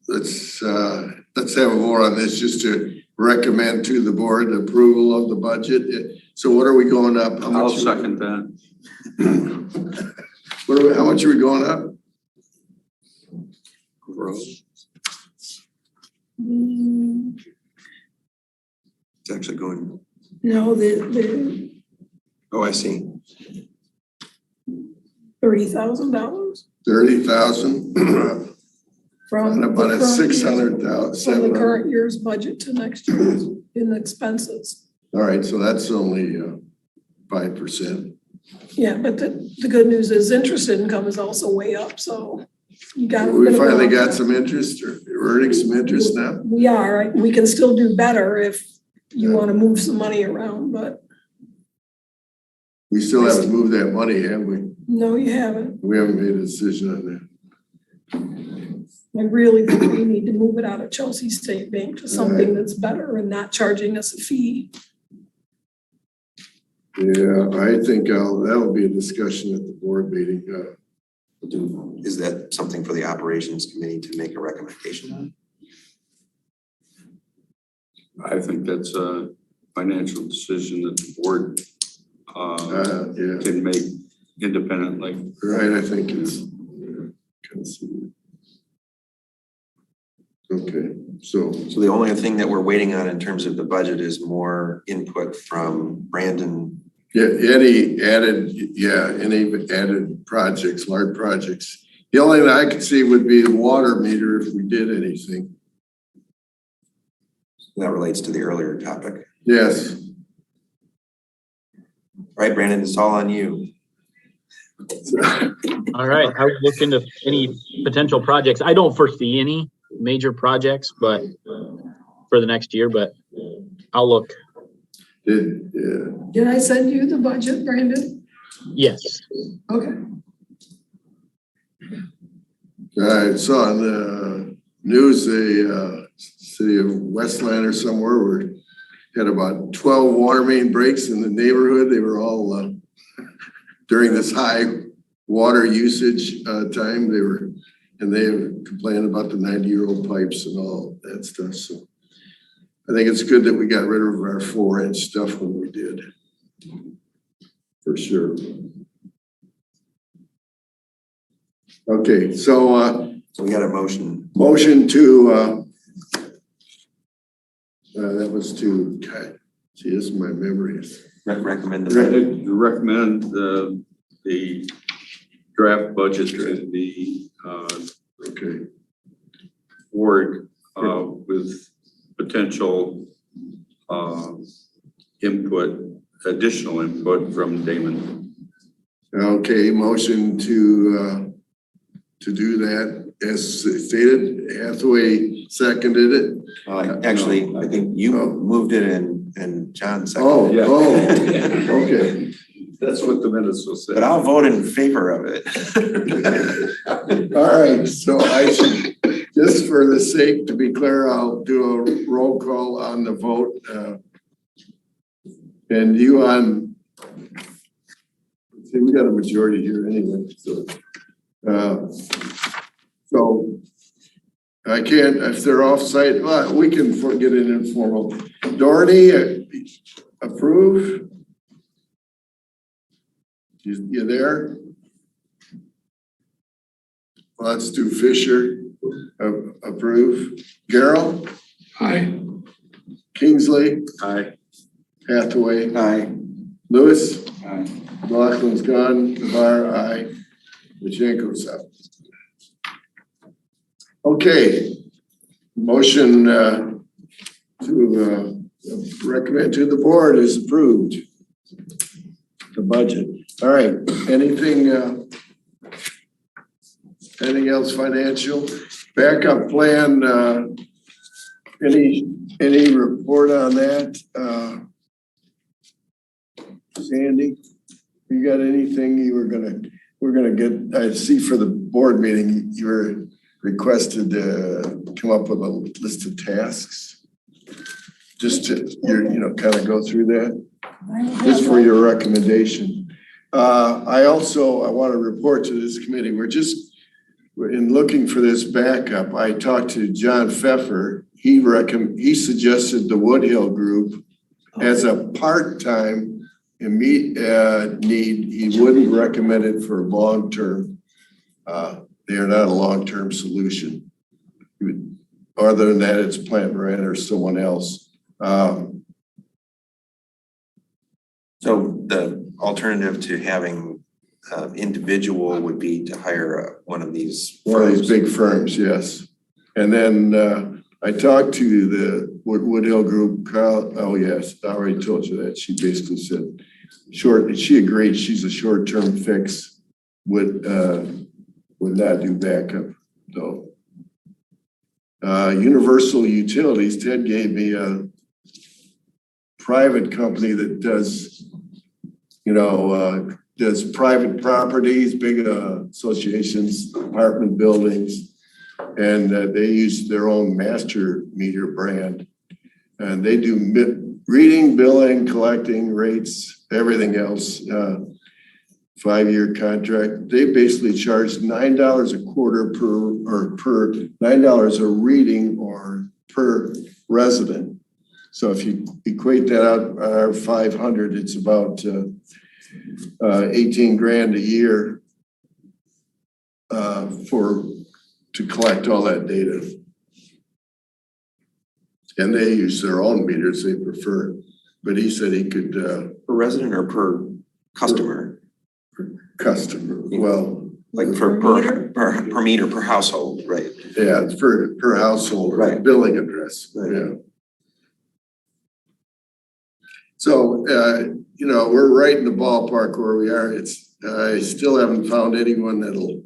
have a vote on this just to recommend to the board approval of the budget. So what are we going up? I'll second that. How much are we going up? It's actually going. No, Oh, I see. $30,000. 30,000 From about a 600,000. From the current year's budget to next year's in the expenses. All right, so that's only 5%. Yeah, but the good news is interest income is also way up, so you got. We finally got some interest, or earning some interest now. We are. We can still do better if you want to move some money around, but. We still haven't moved that money, have we? No, you haven't. We haven't made a decision on that. I really think we need to move it out of Chelsea State Bank to something that's better and not charging us a fee. Yeah, I think that'll be a discussion at the board meeting. Is that something for the operations committee to make a recommendation on? I think that's a financial decision that the board can make independently. Right, I think it's okay. So the only thing that we're waiting on in terms of the budget is more input from Brandon. Yeah, any added projects, large projects. The only thing I could see would be the water meter if we did anything. That relates to the earlier topic. Yes. Right, Brandon, it's all on you. All right, I would look into any potential projects. I don't foresee any major projects, but for the next year, but I'll look. Did I send you the budget, Brandon? Yes. Okay. I saw on the news, the city of Westland or somewhere had about 12 water main breaks in the neighborhood. They were all during this high water usage time. They were complaining about the 90-year-old pipes and all that stuff. So I think it's good that we got rid of our 4-inch stuff when we did, for sure. Okay, so we got a motion. Motion to that was to see, this is my memories. Recommend the draft budget to the board with potential additional input from Damon. Okay, motion to do that as stated. Hathaway seconded it. Actually, I think you moved it and John seconded it. Okay. That's what the minutes will say. But I'll vote in favor of it. All right, so I should, just for the sake to be clear, I'll do a roll call on the vote. And you on, see, we got a majority here anyway, so. So I can't, if they're off-site, well, we can get an informal. Doherty, approve? You there? Let's do Fisher, approve. Garrell? Aye. Kingsley? Aye. Hathaway? Aye. Lewis? Aye. McLaughlin's gone, Navar, aye. Majenko's out. Okay, motion to recommend to the board is approved. The budget. All right, anything else financial? Backup plan, any report on that? Sandy, you got anything we're gonna get, I see for the board meeting, you were requested to come up with a list of tasks. Just to, kind of go through that, just for your recommendation. I want to report to this committee, we're in looking for this backup. I talked to John Pfeffer. He suggested the Woodhill group as a part-time need. He wouldn't recommend it for long-term. They are not a long-term solution. Other than that, it's Plant Moran or someone else. So the alternative to having individual would be to hire one of these big firms, yes. And then I talked to the Woodhill group, Carl. Oh yes, I already told you that. She basically said she agreed she's a short-term fix, would not do backup though. Universal Utilities, Ted gave me a private company that does, does private properties, big associations, apartment buildings, and they use their own master meter brand. And they do reading, billing, collecting rates, everything else. 5-year contract. They basically charge $9 a quarter per $9 a reading or per resident. So if you equate that out, our 500, it's about 18 grand a year to collect all that data. And they use their own meters they prefer, but he said he could. Per resident or per customer? Customer, well. Like per meter, per household, right? Yeah, it's per household, right? Billing address, right. Yeah. So, we're right in the ballpark where we are. I still haven't found anyone that'll,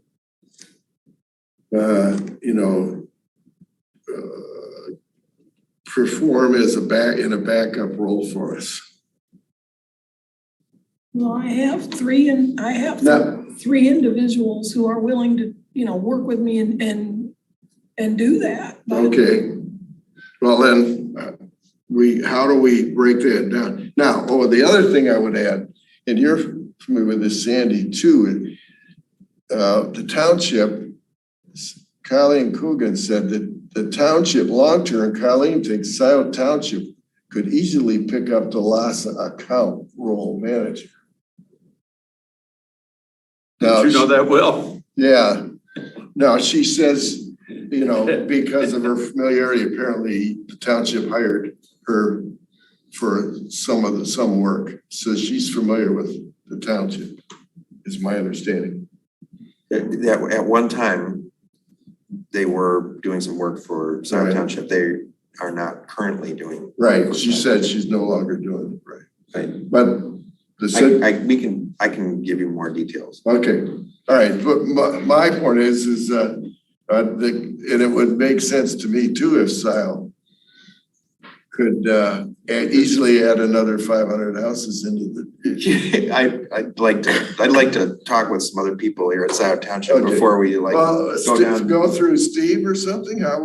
perform as in a backup role for us. Well, I have three individuals who are willing to, work with me and do that. Okay. Well, then how do we break that down? Now, the other thing I would add, and you're familiar with this, Sandy, too, the township, Colleen Coogan said that the township, long-term, Colleen thinks Scioto Township could easily pick up the LASA account role manager. Now, you know that well? Yeah. No, she says, because of her familiarity, apparently the township hired her for some work. So she's familiar with the township, is my understanding. At one time, they were doing some work for Scioto Township. They are not currently doing. Right. She said she's no longer doing it. Right. But I can give you more details. Okay. All right. But my point is and it would make sense to me too if Scioto could easily add another 500 houses into the. I'd like to talk with some other people here at Scioto Township before we go down. Go through Steve or something. How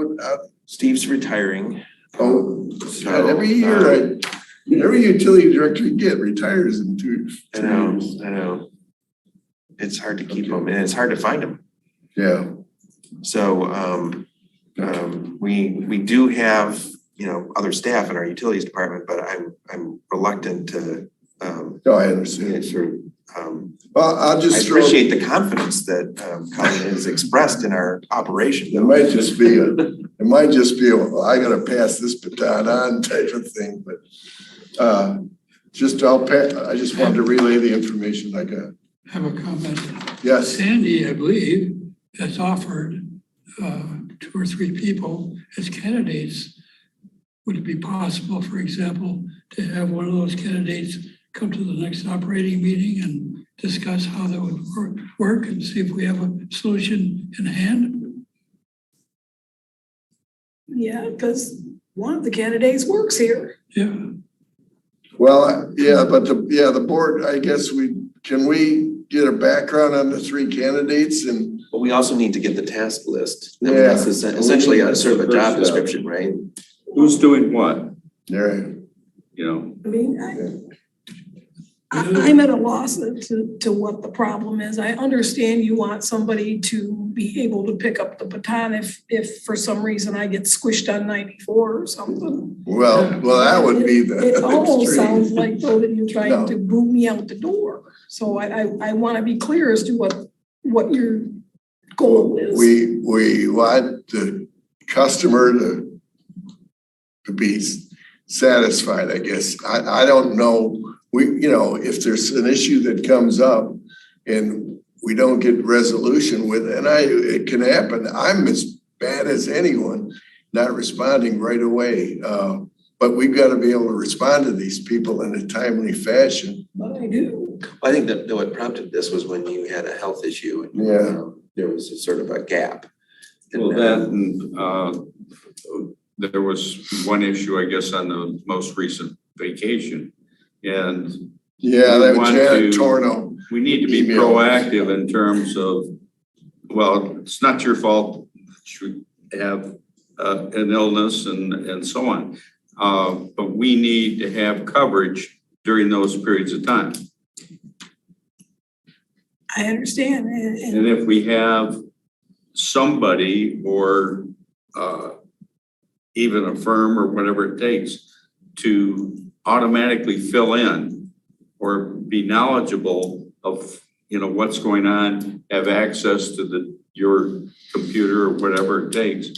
Steve's retiring. Every year Every utility director you get retires in two I know, years. I know. It's hard to keep them and it's hard to find them. Yeah, So, we do have, other staff in our utilities department, but I'm reluctant to, no, I understand. sort of, Well, I'll I just throw, appreciate the confidence that, Colleen has expressed in our operation. it might just be well, I gotta pass this baton on type of thing, but I just wanted to relay the information I got. Have a comment. Yes, Sandy, I believe, has offered 2 or 3 people as candidates. Would it be possible, for example, to have one of those candidates come to the next operating meeting and discuss how that would work and see if we have a solution in hand? Yeah, because one of the candidates works here. Yeah. well, yeah, but the board, I guess can we get a background on the 3 candidates and But we also need to get the task list. I mean, that's essentially a sort of a job description, right? Who's doing what, there, I mean, I'm at a loss to what the problem is. I understand you want somebody to be able to pick up the baton if for some reason I get squished on 94 or something. well, that would be the It almost extreme. sounds like though that you're trying No. to boot me out the door. So I want to be clear as to what your goal is. We want the customer to be satisfied, I guess. I don't know, if there's an issue that comes up and we don't get resolution with it, and it can happen. I'm as bad as anyone, not responding right away. But we've got to be able to respond to these people in a timely fashion. But I do. I think that what prompted this was when you had a health issue and there was a sort of a gap. well, that and there was one issue, I guess, on the most recent vacation. And Yeah, We that want Janet to- Torno. we need to be Email. proactive in terms of, well, it's not your fault that you have an illness and so on. But we need to have coverage during those periods of time. I understand. And And if we have somebody or even a firm or whatever it takes to automatically fill in or be knowledgeable of, what's going on, have access to your computer or whatever it takes,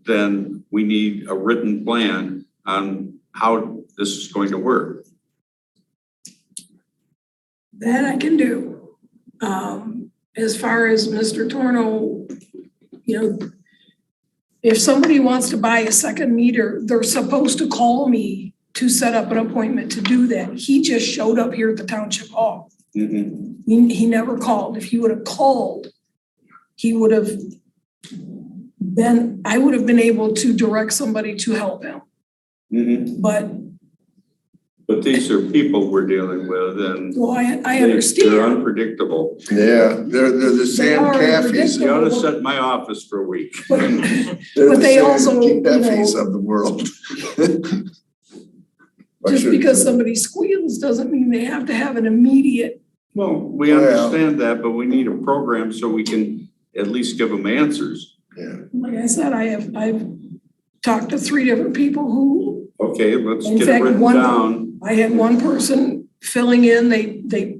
then we need a written plan on how this is going to work. that I can do. As far as Mr. Torno, if somebody wants to buy a second meter, they're supposed to call me to set up an appointment to do that. He just showed up here at the township hall. He never called. If he would have called, I would have been able to direct somebody to help him. But these are people we're dealing with and Well, I they're understand. unpredictable. Yeah, they're the Sam are Caffies. You ought to set my office for a week. But They're But the they Sam also, Caffies of the world. just because somebody squeals doesn't mean they have to have an immediate. Well, we understand that, but we need a program so we can at least give them answers. Yeah, Like I said, I've talked to 3 different people who, Okay, let's in get it fact, written down. I had one person filling in, they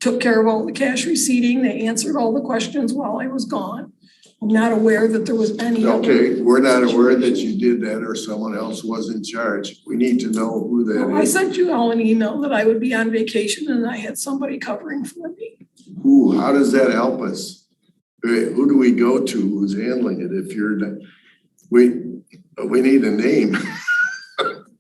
took care of all the cash receipting, they answered all the questions while I was gone. I'm not aware that there was any. okay, we're not aware that you did that or someone else was in charge. We need to know who that I is. sent you all an email that I would be on vacation and I had somebody covering for me. Who, how does that help us? Who do we go to who's handling it if you're, we need a name.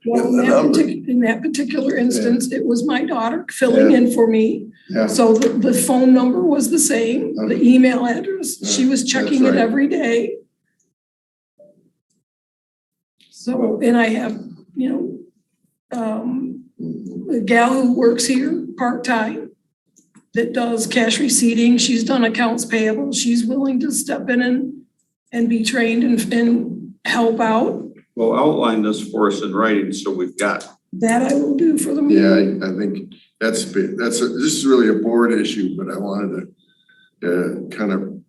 Well, in that particular instance, it was my daughter filling in for me. Yeah, So the phone number was the same, the email address, she was checking That's it right. every day. So, and I have, a gal who works here part-time that does cash receipting, she's done accounts payable, she's willing to step in and be trained and help out. Well, outline this for us in writing, so we've got. That I will do for the meeting. Yeah, I think this is really a board issue, but I wanted to kind of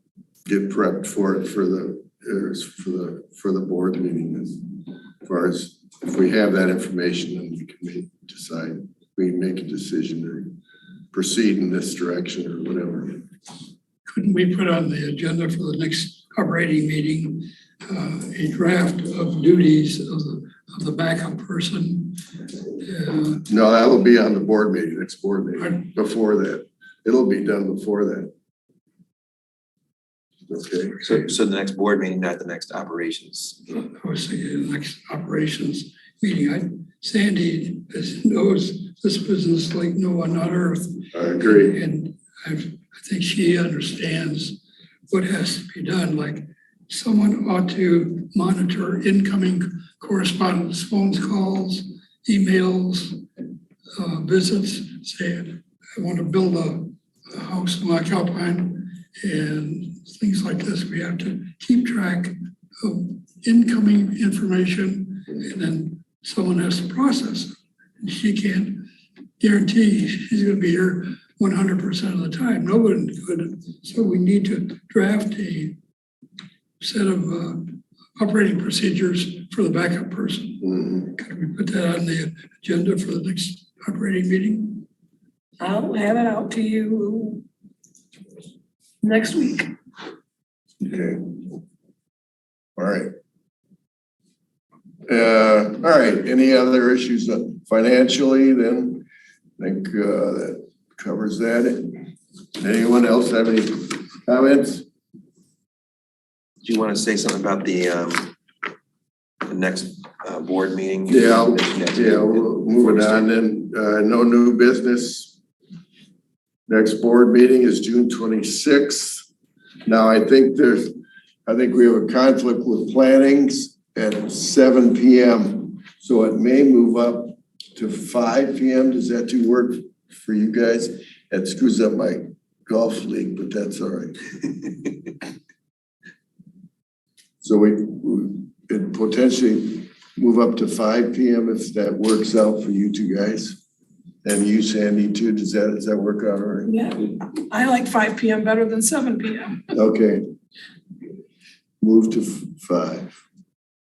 get prepped for it for the board meeting as far as if we have that information, then we can make a decision or proceed in this direction or whatever. Couldn't we put on the agenda for the next operating meeting, a draft of duties of the backup person? No, that'll be on the board meeting, next board meeting, before that. It'll be done before that. Okay. So the next board meeting, not the next operations. I was thinking the next operations meeting. Sandy knows this business like no one on earth. I agree. And I think she understands what has to be done. Like someone ought to monitor incoming correspondence, phone calls, emails, visits. Say, I want to build a house in Loch Alpine and things like this. We have to keep track of incoming information, and then someone has to process it. And she can't guarantee she's going to be here 100% of the time. Nobody could. So we need to draft a set of operating procedures for the backup person. Mm-hmm. Can we put that on the agenda for the next operating meeting? I'll have it out to you next week. Okay. All right. All right, any other issues financially then? I think that covers that. Anyone else have any comments? Do you want to say something about the next board meeting? Yeah, we'll move it on then. No new business. Next board meeting is June 26th. Now, I think we have a conflict with plannings at 7 p.m. So it may move up to 5 p.m. Does that do work for you guys? That screws up my golf league, but that's all right. So we could potentially move up to 5 p.m. if that works out for you two guys. And you, Sandy, too. Does that work out all right? Yeah, I like 5 p.m. better than 7 p.m. Okay. Move to 5.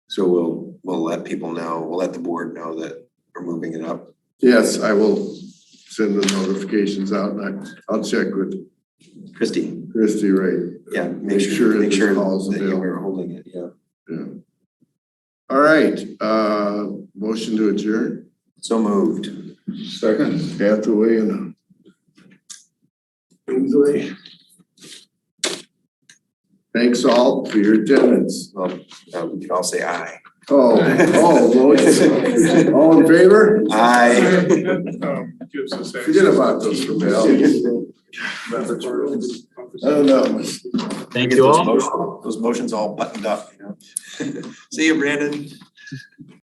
So we'll let people know, we'll let the board know that we're moving it up. Yes, I will send the notifications out, and I'll check with Christy, right? yeah, make sure the that call's you available. were holding it, yeah. Yeah. All right, motion to adjourn. So moved. Second. Hathaway and Kingsley. Thanks all for your attendance. Well, we can all say aye. Motion. All in favor? Aye. Gives us Forget about those formalities. I don't know. Thank you all. Those motions all buttoned up, you know. See you, Brandon.